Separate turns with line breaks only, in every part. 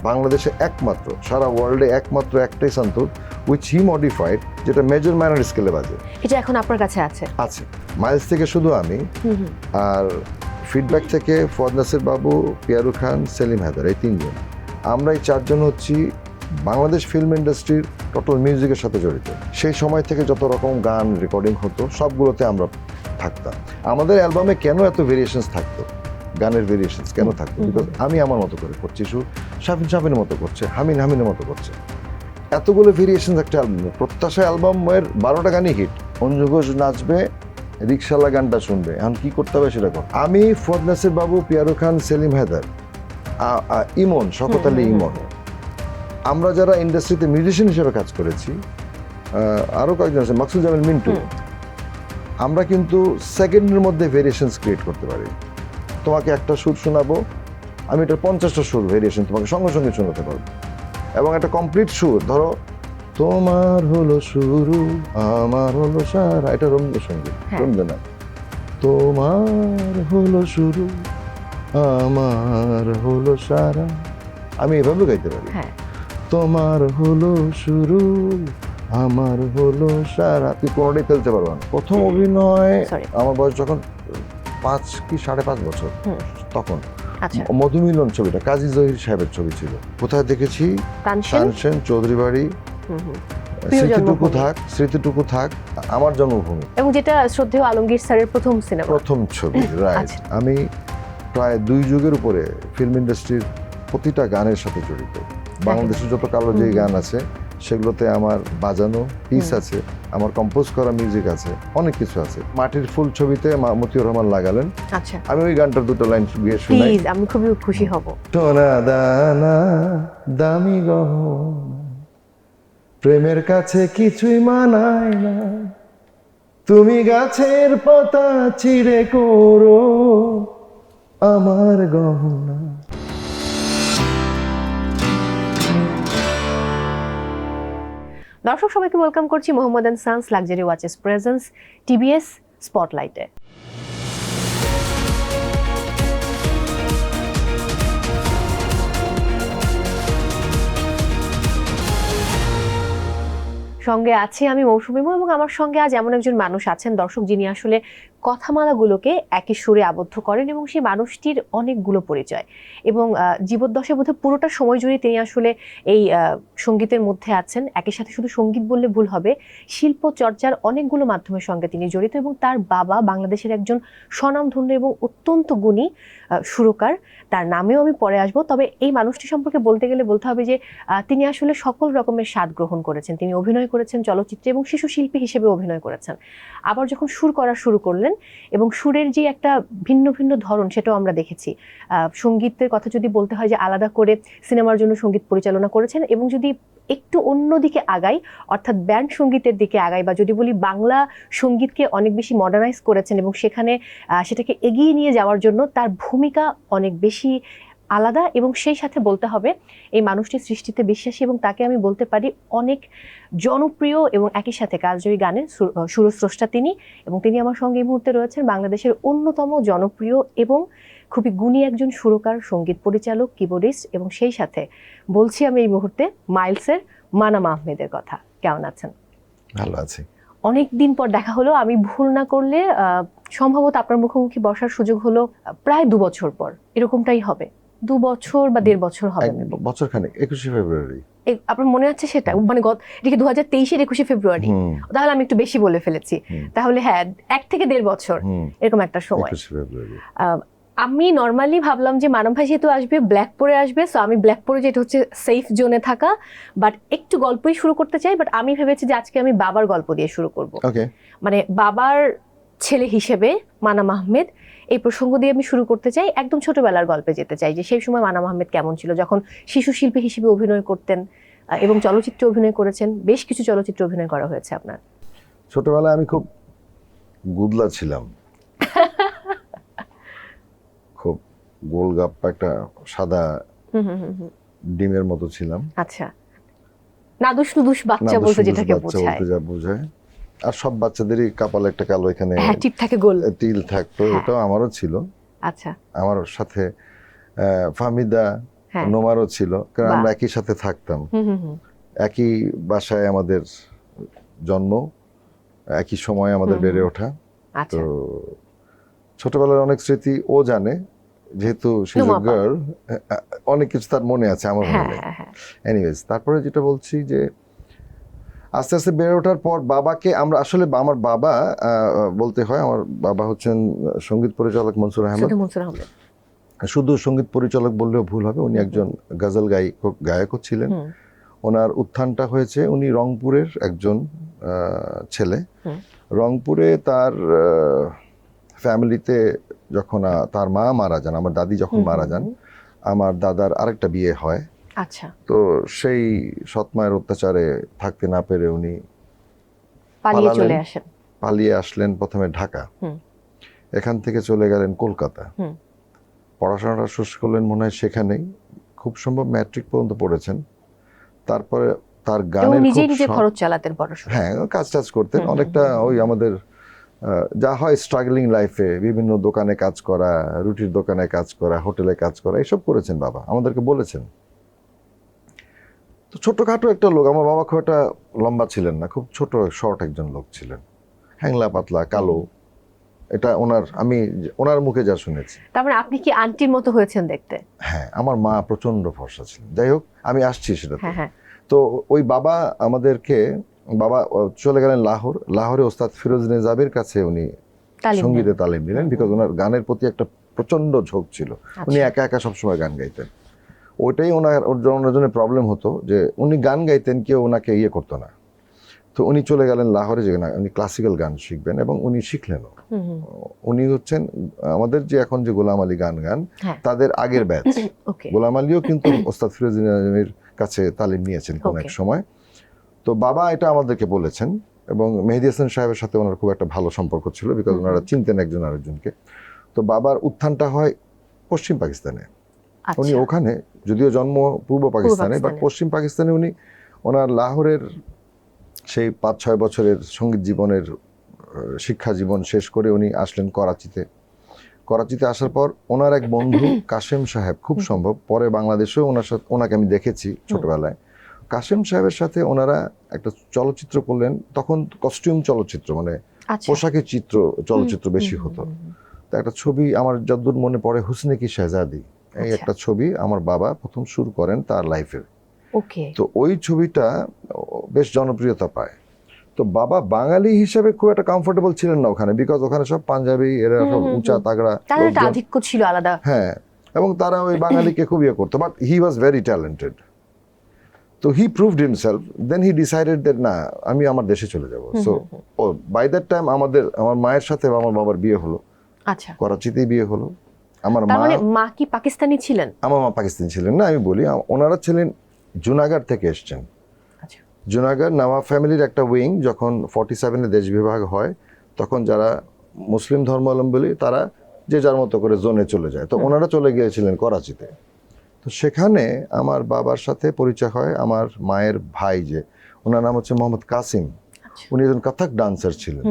বাংলাদেশে একমাত্র, সারা ওয়ার্ল্ডে একমাত্র একটাই সান্তূর উইচ হি মডিফাইড, যেটা মেজর মাইনর স্কেলে বাজে।
এটা এখন আপনার কাছে আছে?
আছে। মাইলস থেকে শুধু আমি, আর ফিডব্যাক থেকে ফুয়াদ নাসির বাবু, পিয়ারু খান, সেলিম হায়দার, এই তিনজন। আমরা এই চারজন হচ্ছি বাংলাদেশ ফিল্ম ইন্ডাস্ট্রির টোটাল মিউজিকের সাথে জড়িত। সেই সময় থেকে যত রকম গান রেকর্ডিং হতো সবগুলোতে আমরা থাকতাম। আমাদের অ্যালবামে কেন এত ভেরিয়েশনস থাকতো, গানের ভেরিয়েশনস কেন থাকতো? বিকজ আমি আমার মতো করে করছি, শাফিনের মতো করছে, হামিনের মতো করছে। এতগুলো ভেরিয়েশনস একটা অ্যালবাম, প্রত্যাশা অ্যালবামের 12টা গানই হিট। অঞ্জু ঘোষ নাচবে, রিক্সাওয়ালা গানটা শুনবে, এখন কি করতে হবে সেটা কর। আমি, ফুয়াদ নাসির বাবু, পিয়ারু খান, সেলিম হায়দার, ইমন, শওকত আলী ইমন, আমরা যারা ইন্ডাস্ট্রিতে মিউজিশিয়ান হিসেবে কাজ করেছি, আরও কয়েকজন আছে, মাকসুদ জামিল মিন্টু, আমরা কিন্তু সেকেন্ডের মধ্যে ভেরিয়েশনস ক্রিয়েট করতে পারি। তোমাকে একটা সুর শোনাবো, আমি এটা 50টা সুর ভেরিয়েশন তোমাকে সঙ্গে সঙ্গে শোনাতে পারবো, এবং একটা কমপ্লিট সুর। ধরো তোমার হলো শুরু, আমার হলো সারা, এটা রবীন্দ্রসঙ্গীত, রবীন্দ্রনাথ। তোমার হলো শুরু, আমার হলো সারা, আমি এভাবে গাইতে পারি। তোমার হলো শুরু, আমার হলো সারা, তুই কোনোটাই ফেলতে পারবো না। প্রথম অভিনয় আমার বয়স যখন 5 কি 5.5 বছর, তখন মধুমিলন ছবিটা কাজী জহির সাহেবের ছবি ছিল। কোথায় দেখেছি? তানসেন, চৌধুরী বাড়ি, স্মৃতিটুকু থাক, আমার জন্মভূমি,
এবং যেটা শ্রদ্ধেয় আলমগীর স্যারের প্রথম সিনেমা,
প্রথম ছবি। রাইট। আমি প্রায় 2 যুগের উপরে ফিল্ম ইন্ডাস্ট্রির প্রতিটা গানের সাথে জড়িত। বাংলাদেশের যত কালো যে গান আছে সেগুলোতে আমার বাজানো পিস আছে, আমার কম্পোজ করা মিউজিক আছে, অনেক কিছু আছে। মাটির ফুল ছবিতে মতিউর রহমান লাগালেন।
আচ্ছা,
আমি ওই গানটার 2টা লাইন গিয়ে শুনাই।
প্লিজ, আমি খুবই খুশি হব।
সোনা দানা দামি গহনা, প্রেমের কাছে কিছুই মানায় না, তুমি গাছের পাতা ছিঁড়ে করো আমার গহনা।
দর্শক সবাইকে ওয়েলকাম করছি Mohammad and sons luxury watches presence TBS স্পটলাইটে। সঙ্গে আছি আমি মৌসুমী এবং আমার সঙ্গে আজ এমন একজন মানুষ আছেন দর্শক, যিনি আসলে কথামালাগুলোকে একই সুরে আবদ্ধ করেন, এবং সেই মানুষটির অনেকগুলো পরিচয়, এবং জীবদ্দশায় বোধহয় পুরোটা সময় জুড়ে তিনি আসলে এই সঙ্গীতের মধ্যে আছেন। একই সাথে শুধু সঙ্গীত বললে ভুল হবে, শিল্প চর্চার অনেকগুলো মাধ্যমের সঙ্গে তিনি জড়িত, এবং তার বাবা বাংলাদেশের একজন স্বনামধন্য এবং অত্যন্ত গুণী সুরকার। তার নামেও আমি পরে আসবো। তবে এই মানুষটি সম্পর্কে বলতে গেলে বলতে হবে যে তিনি আসলে সকল রকমের স্বাদ গ্রহণ করেছেন। তিনি অভিনয় করেছেন চলচ্চিত্রে এবং শিশু শিল্পী হিসেবে অভিনয় করেছেন। আবার যখন সুর করা শুরু করলেন, এবং সুরের যে একটা ভিন্ন ভিন্ন ধরন সেটাও আমরা দেখেছি। সঙ্গীতের কথা যদি বলতে হয়, যে আলাদা করে সিনেমার জন্য সঙ্গীত পরিচালনা করেছেন, এবং যদি একটু অন্যদিকে আগাই, অর্থাৎ ব্যান্ড সঙ্গীতের দিকে আগাই, বা যদি বলি বাংলা সঙ্গীতকে অনেক বেশি মডার্নাইজ করেছেন, এবং সেখানে সেটাকে এগিয়ে নিয়ে যাওয়ার জন্য তার ভূমিকা অনেক বেশি আলাদা। এবং সেই সাথে বলতে হবে এই মানুষটির সৃষ্টিতে বিশ্বাসী, এবং তাকে আমি বলতে পারি অনেক জনপ্রিয় এবং একই সাথে কালজয়ী গানের সুরস্রষ্টা তিনি। এবং তিনি আমার সঙ্গে এই মুহূর্তে রয়েছেন বাংলাদেশের অন্যতম জনপ্রিয় এবং খুবই গুণী একজন সুরকার, সঙ্গীত পরিচালক, কিবোর্ডিস্ট, এবং সেই সাথে বলছি আমি এই মুহূর্তে মাইলসের মানাম আহমেদের কথা। কেমন আছেন?
ভালো আছি।
অনেক দিন পর দেখা হলো। আমি ভুল না করলে সম্ভবত আপনার মুখোমুখি বসার সুযোগ হলো প্রায় 2 বছর পর, এরকমটাই হবে। 2 বছর বা 1.5 বছর হবে,
বছর খানেক, 21শে ফেব্রুয়ারি।
আপনার মনে আছে সেটা? মানে এটা কি 2023-এর 21শে ফেব্রুয়ারি? তাহলে আমি একটু বেশি বলে ফেলেছি। তাহলে হ্যাঁ, 1 থেকে 1.5 বছর এরকম একটা সময়।
21শে ফেব্রুয়ারি।
আমি নর্মালি ভাবলাম যে মানব ভাই যেহেতু আসবে, ব্ল্যাক পরে আসবে, সো আমি ব্ল্যাক পরে, যেটা হচ্ছে সেফ জোনে থাকা, বাট একটু গল্পই শুরু করতে চাই। বাট আমি ভেবেছি যে আজকে আমি বাবার গল্প দিয়ে শুরু করব। মানে বাবার ছেলে হিসেবে মানাম আহমেদ, এই প্রসঙ্গ দিয়ে আমি শুরু করতে চাই। একদম ছোটবেলার গল্পে যেতে চাই, যে সেই সময় মানাম আহমেদ কেমন ছিল যখন শিশু শিল্পী হিসেবে অভিনয় করতেন, এবং চলচ্চিত্রে অভিনয় করেছেন। বেশ কিছু চলচ্চিত্রে অভিনয় করা হয়েছে আপনার।
ছোটবেলায় আমি খুব গুদলা ছিলাম, খুব গোলগাপ্পা, একটা সাদা ডিমের মতো ছিলাম।
আচ্ছা, নাদুস নুদুস বাচ্চা বলতে যেটাকে বোঝায়।
আর সব বাচ্চাদেরই কপালে একটা কালো এখানে
টিপ থাকে, গোল
তিল থাকতো, এটাও আমারও ছিল।
আচ্ছা,
আমার সাথে ফাহমিদা,
হ্যাঁ।
নোমারও ছিল, কারণ
বাহ।
আমরা একই সাথে থাকতাম, একই বাসায় আমাদের জন্ম, একই সময় আমাদের বেড়ে ওঠা।
আচ্ছা।
তো ছোটবেলার অনেক স্মৃতি ও জানে, যেহেতু শি ইজ
নোমা
আ
আপা।
গার্ল, অনেক কিছু তার মনে আছে, আমার মনে
হ্যাঁ
নেই।
হ্যাঁ।
এনিওয়েজ, তারপরে যেটা বলছি যে আস্তে আস্তে বেড়ে ওঠার পর বাবাকে আমরা আসলে, আমার বাবা বলতে হয়, আমার বাবা হচ্ছেন সঙ্গীত পরিচালক মনসুর আহমেদ।
শুধু মনসুর আহমেদ।
শুধু সঙ্গীত পরিচালক বললেও ভুল হবে, উনি একজন গজল গায়কও ছিলেন। ওনার উত্থানটা হয়েছে, উনি রংপুরের একজন ছেলে। রংপুরে তার ফ্যামিলিতে যখন তার মা মারা যান, আমার দাদি যখন মারা যান, আমার দাদার আরেকটা বিয়ে হয়।
আচ্ছা।
তো সেই সৎ মায়ের অত্যাচারে থাকতে না পেরে উনি
পালিয়ে চলে আসেন।
পালিয়ে আসলেন প্রথমে ঢাকা, এখান থেকে চলে গেলেন কলকাতা। পড়াশোনাটা শেষ করলেন মনে হয় সেখানেই, খুব সম্ভব ম্যাট্রিক পর্যন্ত পড়েছেন। তারপরে তার গানের
নিজেই
খুব
নিজে খরচ চালাতেন পড়াশোনা।
হ্যাঁ, কাজ টাজ করতেন অনেকটা, ওই আমাদের যা হয় স্ট্রাগলিং লাইফে, বিভিন্ন দোকানে কাজ করা, রুটির দোকানে কাজ করা, হোটেলে কাজ করা, এসব করেছেন বাবা, আমাদেরকে বলেছেন। তো ছোটখাটো একটা লোক, আমার বাবা খুব একটা লম্বা ছিলেন না, খুব ছোট শর্ট একজন লোক ছিলেন, হ্যাংলা পাতলা কালো। এটা আমি ওনার মুখে যা শুনেছি।
তার মানে আপনি কি আন্টির মতো হয়েছেন দেখতে?
হ্যাঁ, আমার মা প্রচন্ড ফর্সা ছিলেন। যাই হোক, আমি আসছি সেটা।
হ্যাঁ।
তো ওই বাবা চলে গেলেন লাহোরে ওস্তাদ ফিরোজ নেজাবির কাছে উনি সঙ্গীতে তালিম নিলেন, বিকজ ওনার গানের প্রতি একটা প্রচন্ড ঝোঁক ছিল। উনি একা একা সবসময় গান গাইতেন। ওইটাই ওনার জন্য প্রবলেম হতো যে উনি গান গাইতেন, কেউ ওনাকে ইয়ে করতো না। তো উনি চলে গেলেন লাহোরে, যে উনি ক্লাসিক্যাল গান শিখবেন, এবং উনি শিখলেনও। উনি হচ্ছেন আমাদের যে এখন যে গোলাম আলী গান তাদের আগের ব্যাচ। গোলাম আলীও কিন্তু ওস্তাদ ফিরোজ নেজামির কাছে তালিম নিয়েছেন কোন এক সময়। তো বাবা এটা আমাদেরকে বলেছেন, এবং মেহেদী হাসান সাহেবের সাথে ওনার খুব একটা ভালো সম্পর্ক ছিল, বিকজ ওনারা চিনতেন একজন আরেকজনকে। তো বাবার উত্থানটা হয় পশ্চিম পাকিস্তানে। উনি ওখানে, যদিও জন্ম পূর্ব পাকিস্তানে, বাট পশ্চিম পাকিস্তানে উনি ওনার লাহোরের সেই 5-6 বছরের সঙ্গীত জীবনের শিক্ষা জীবন শেষ করে উনি আসলেন করাচিতে আসার পর ওনার এক বন্ধু কাশেম সাহেব, খুব সম্ভব পরে বাংলাদেশেও ওনাকে আমি দেখেছি ছোটবেলায়, কাশেম সাহেবের সাথে ওনারা একটা চলচ্চিত্র করলেন। তখন কস্টিউম চলচ্চিত্র, মানে পোশাকের চলচ্চিত্র বেশি হতো। তো একটা ছবি আমার যতদূর মনে পড়ে, হুসনে কি শেহজাদি, এই একটা ছবি আমার বাবা প্রথম শুরু করেন তার লাইফের। তো ওই ছবিটা বেশ জনপ্রিয়তা পায়। তো বাবা বাঙালি হিসেবে খুব একটা কমফোর্টেবল ছিলেন না ওখানে, বিকজ ওখানে সব পাঞ্জাবি, এরা সব উঁচা তাগড়া,
তাদের একটা আধিক্য ছিল আলাদা।
হ্যাঁ, এবং তারা ওই বাঙালিকে খুব ইয়ে করতো, but he was very talented. তো he proved himself, then he decided that না, আমি আমার দেশে চলে যাব। সো বাই দ্যাট টাইম আমার মায়ের সাথে আমার বাবার বিয়ে হলো। আচ্ছা, করাচিতেই বিয়ে হলো। আমার
মা কি পাকিস্তানি ছিলেন?
আমার মা পাকিস্তানি ছিলেন না, আমি বলি ওনারা ছিলেন জুনাগড় থেকে এসছেন। জুনাগড় নওয়াব ফ্যামিলির একটা উইং। যখন 47-এ দেশ বিভাগ হয়, তখন যারা মুসলিম ধর্মাবলম্বী তারা যে যার মতো করে জোনে চলে যায়। তো ওনারা চলে গিয়েছিলেন করাচিতে। তো সেখানে আমার বাবার সাথে পরিচয় হয় আমার মায়ের ভাই, যে ওনার নাম হচ্ছে মোহাম্মদ কাসিম। উনি একজন কথক ডান্সার ছিলেন।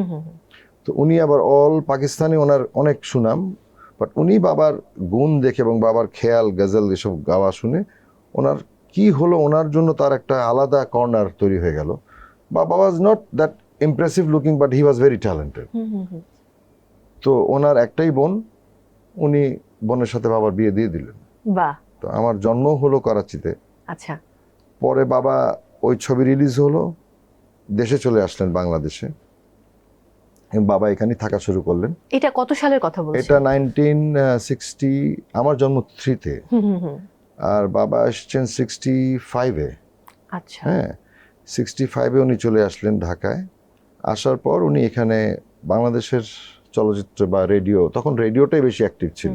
তো উনি আবার অল পাকিস্তানি, ওনার অনেক সুনাম। বাট উনি বাবার গুণ দেখে এবং বাবার খেয়াল গজল এসব গাওয়া শুনে ওনার কি হলো, ওনার জন্য তার একটা আলাদা কর্নার তৈরি হয়ে গেল। বাবা was not that impressive looking, but he was very talented. তো ওনার একটাই বোন, উনি বোনের সাথে বাবার বিয়ে দিয়ে দিলেন। বাহ। তো আমার জন্ম হলো করাচিতে। আচ্ছা, পরে বাবা ওই ছবি রিলিজ হলো, দেশে চলে আসলেন বাংলাদেশে। বাবা এখানে থাকা শুরু করলেন।
এটা কত সালের কথা বলছেন?
এটা 1960, আমার জন্ম 3-তে, আর বাবা আসছেন 65-এ। আচ্ছা, হ্যাঁ, 65-এ উনি চলে আসলেন ঢাকায়। আসার পর উনি এখানে বাংলাদেশের চলচ্চিত্র বা রেডিও, তখন রেডিওটাই বেশি অ্যাক্টিভ ছিল,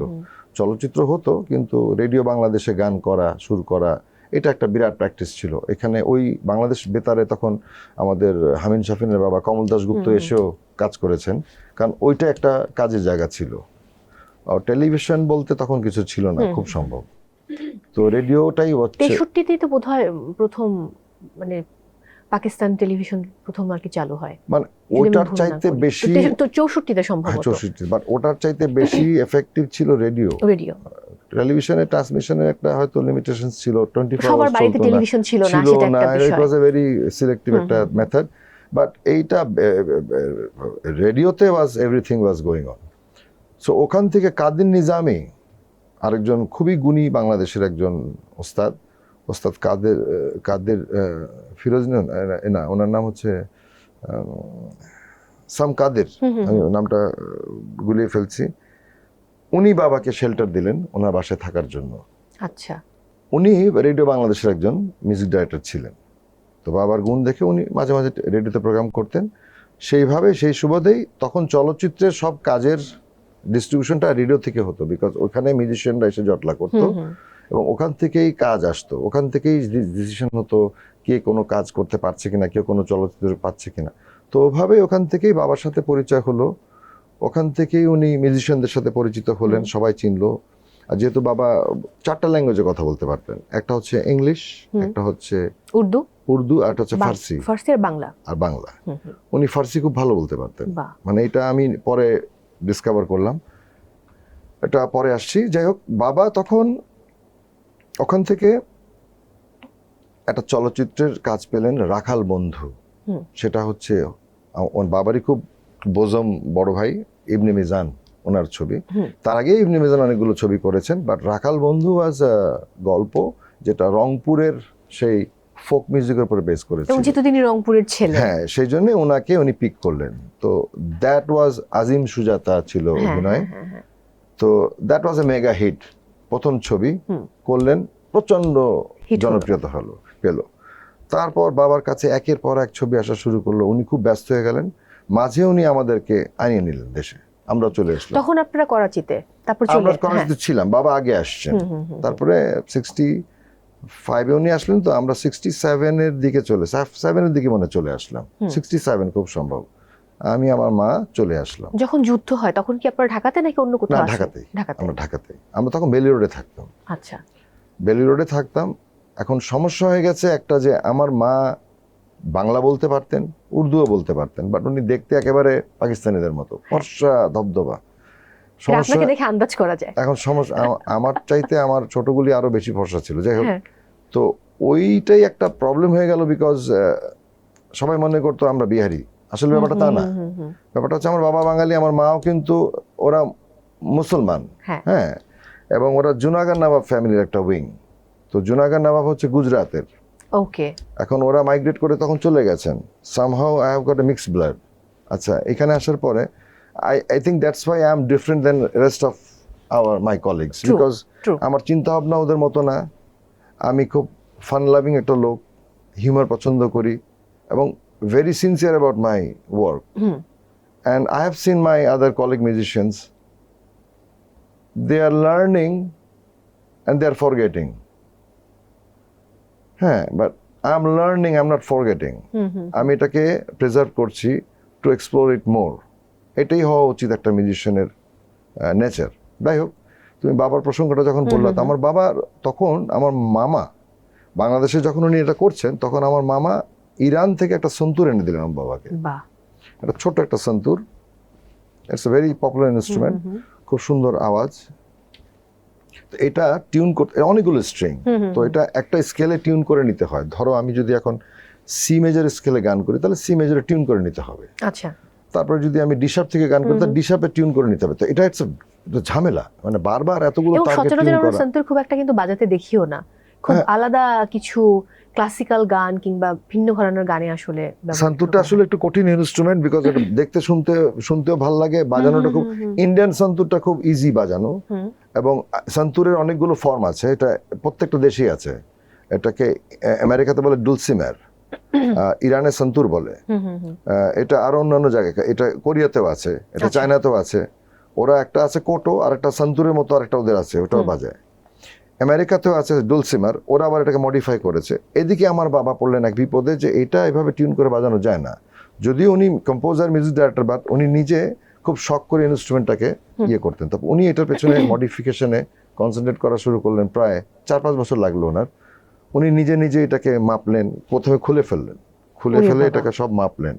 চলচ্চিত্র হতো কিন্তু রেডিও বাংলাদেশে গান করা, সুর করা, এটা একটা বিরাট প্র্যাকটিস ছিল এখানে। ওই বাংলাদেশ বেতারে তখন আমাদের হামিন শাফিনের বাবা কমল দাশগুপ্ত এসেও কাজ করেছেন, কারণ ওইটা একটা কাজের জায়গা ছিল। টেলিভিশন বলতে তখন কিছু ছিল না খুব সম্ভব। তো রেডিওটাই হচ্ছে
63-তেই তো বোধহয় প্রথম, মানে পাকিস্তান টেলিভিশন প্রথম আর কি চালু হয়।
মানে ওটার চাইতে বেশি
তো 64-তে সম্ভবত।
64, বাট ওটার চাইতে বেশি এফেক্টিভ ছিল রেডিও। টেলিভিশনের ট্রান্সমিশনের একটা হয়তো লিমিটেশন ছিল, 24
সবার
আওয়ার্স
বাড়িতে
চলতো না,
টেলিভিশন ছিল না,
ছিল
সেটা
না,
একটা
ইট
বিষয়।
ওয়াজ এ ভেরি সিলেক্টিভ একটা মেথড। বাট এইটা রেডিওতে was everything was going on. So ওখান থেকে কাদের নিজামী আরেকজন খুবই গুণী বাংলাদেশের একজন ওস্তাদ, ওস্তাদ কাদের কাদের ফিরোজ না, ওনার নাম হচ্ছে সাম কাদের, আমি নামটা গুলিয়ে ফেলছি। উনি বাবাকে শেল্টার দিলেন ওনার বাসায় থাকার জন্য।
আচ্ছা।
উনি রেডিও বাংলাদেশের একজন মিউজিক ডাইরেক্টর ছিলেন, তো বাবার গুণ দেখে উনি মাঝে মাঝে রেডিওতে প্রোগ্রাম করতেন। সেইভাবে সেই সুবাদেই তখন চলচ্চিত্রের সব কাজের ডিস্ট্রিবিউশনটা রেডিও থেকে হতো, বিকজ ওখানে মিউজিশিয়ানরা এসে জটলা করতো এবং ওখান থেকেই কাজ আসতো, ওখান থেকেই ডিসিশন হতো কে কোনো কাজ করতে পারছে কিনা, কেউ কোনো চলচ্চিত্র পাচ্ছে কিনা। তো ওভাবে ওখান থেকেই বাবার সাথে পরিচয় হলো, ওখান থেকেই উনি মিউজিশিয়ানদের সাথে পরিচিত হলেন, সবাই চিনলো। আর যেহেতু বাবা 4টা ল্যাঙ্গুয়েজে কথা বলতে পারতেন, একটা হচ্ছে ইংলিশ, একটা হচ্ছে উর্দু, আর একটা হচ্ছে ফার্সি
আর বাংলা।
উনি ফার্সি খুব ভালো বলতে পারতেন, মানে এটা আমি পরে ডিসকভার করলাম, এটা পরে আসছি। যাই হোক, বাবা তখন ওখান থেকে একটা চলচ্চিত্রের কাজ পেলেন, রাখাল বন্ধু। সেটা হচ্ছে ওর বাবারই খুব বোজম বড় ভাই ইবনে মিজান, ওনার ছবি। তার আগে ইবনে মিজান অনেকগুলো ছবি করেছেন, বাট রাখাল বন্ধু ওয়াজ গল্প যেটা রংপুরের সেই ফোক মিউজিকের উপরে বেস করেছে,
যেহেতু তিনি রংপুরের ছেলে,
হ্যাঁ, সেই জন্য ওনাকে উনি পিক করলেন। তো দ্যাট ওয়াজ আজিম সুজাতা ছিল অভিনয়। তো that was a mega hit, প্রথম ছবি করলেন, প্রচন্ড জনপ্রিয়তা পেল। তারপর বাবার কাছে একের পর এক ছবি আসা শুরু করলো, উনি খুব ব্যস্ত হয়ে গেলেন, মাঝে উনি আমাদেরকে আনিয়ে নিলেন দেশে, আমরা চলে আসলাম।
তখন আপনারা করাচিতে,
আমরা করাচিতে ছিলাম, বাবা আগে আসছেন, তারপরে 65-এ উনি আসলেন, তো আমরা 67-এর দিকে 7-এর দিকে মনে চলে আসলাম, 67 খুব সম্ভব। আমি আমার মা চলে আসলাম।
যখন যুদ্ধ হয় তখন কি আপনারা ঢাকাতে নাকি অন্য কোথাও?
ঢাকাতেই। আমরা ঢাকাতে, আমরা তখন বেলি রোডে থাকতাম।
আচ্ছা,
বেলি রোডে থাকতাম। এখন সমস্যা হয়ে গেছে একটা, যে আমার মা বাংলা বলতে পারতেন, উর্দুও বলতে পারতেন, বাট উনি দেখতে একেবারে পাকিস্তানিদের মতো, ফর্সা ধবধবা।
আপনাকে দেখে আন্দাজ করা যায়।
এখন সমস্যা, আমার চাইতে আমার ছোটগুলি আরো বেশি ফর্সা ছিল। যাই হোক, তো ওইটাই একটা প্রবলেম হয়ে গেল, বিকজ সবাই মনে করতো আমরা বিহারি, আসলে ব্যাপারটা তা না। ব্যাপারটা হচ্ছে আমার বাবা বাঙালি, আমার মাও কিন্তু ওরা মুসলমান, হ্যাঁ, এবং ওরা জুনাগড় নবাব ফ্যামিলির একটা উইং। তো জুনাগড় নবাব হচ্ছে গুজরাতের।
ওকে।
এখন ওরা মাইগ্রেট করে তখন চলে গেছেন, somehow I have got a mixed blood. আচ্ছা, এখানে আসার পরে I think that's why I'm different than rest of my colleagues, because আমার চিন্তা ভাবনা ওদের মতো না। আমি খুব ফান লাভিং একটা লোক, হিউমার পছন্দ করি, এবং very sincere about my work. And I have seen my other colleague musicians, they are learning and they are forgetting. হ্যাঁ, but I'm learning, I'm not forgetting. আমি এটাকে প্রিজার্ভ করছি, to explore it more. এটাই হওয়া উচিত একটা মিউজিশিয়ানের nature. যাই হোক, তুমি বাবার প্রসঙ্গটা যখন বললা, আমার বাবার তখন, আমার মামা বাংলাদেশে যখন উনি এটা করছেন, তখন আমার মামা ইরান থেকে একটা সন্তুর এনে দিলেন আমার বাবাকে। একটা ছোট একটা santoor, it's a very popular instrument, খুব সুন্দর আওয়াজ। এটা টিউন করতে অনেকগুলো স্ট্রিং, তো এটা একটা স্কেলে টিউন করে নিতে হয়। ধরো আমি যদি এখন সি মেজর স্কেলে গান করি, তাহলে সি মেজরে টিউন করে নিতে হবে।
আচ্ছা,
তারপরে যদি আমি ডিশাপ থেকে গান করি, তাহলে ডিশাপে টিউন করে নিতে হবে। তো এটা একটা ঝামেলা, মানে বারবার এতগুলো টার্গেট টিউন করা।
সন্তুর খুব একটা কিন্তু বাজাতে দেখিও না, খুব আলাদা কিছু ক্লাসিক্যাল গান কিংবা ভিন্ন ঘরানার গানে আসলে
সন্তুরটা আসলে একটু কঠিন ইনস্ট্রুমেন্ট, বিকজ এটা দেখতে শুনতেও ভালো লাগে, বাজানোটা খুব, ইন্ডিয়ান সন্তুরটা খুব ইজি বাজানো, এবং সন্তুরের অনেকগুলো ফর্ম আছে, এটা প্রত্যেকটা দেশেই আছে। এটাকে আমেরিকাতে বলে ডুলসিমার, ইরানে সন্তুর বলে, এটা আরো অন্যান্য জায়গায়, এটা কোরিয়াতেও আছে, এটা চায়নাতেও আছে। ওরা একটা আছে কোটো, আর একটা সন্তুরের মতো আরেকটা ওদের আছে, ওটাও বাজায়। আমেরিকাতেও আছে ডুলসিমার, ওরা আবার এটাকে মডিফাই করেছে। এদিকে আমার বাবা পড়লেন এক বিপদে, যে এটা এভাবে টিউন করে বাজানো যায় না। যদিও উনি কম্পোজার, মিউজিক ডাইরেক্টর, বাট উনি নিজে খুব শখ করে ইনস্ট্রুমেন্টটাকে ইয়ে করতেন। তো উনি এটার পেছনে মডিফিকেশনে কনসেন্ট্রেট করা শুরু করলেন, প্রায় 4-5 বছর লাগলো ওনার। উনি নিজে এটাকে মাপলেন, প্রথমে খুলে ফেললেন, খুলে
ওরে
ফেলে
বাবা।
এটাকে সব মাপলেন।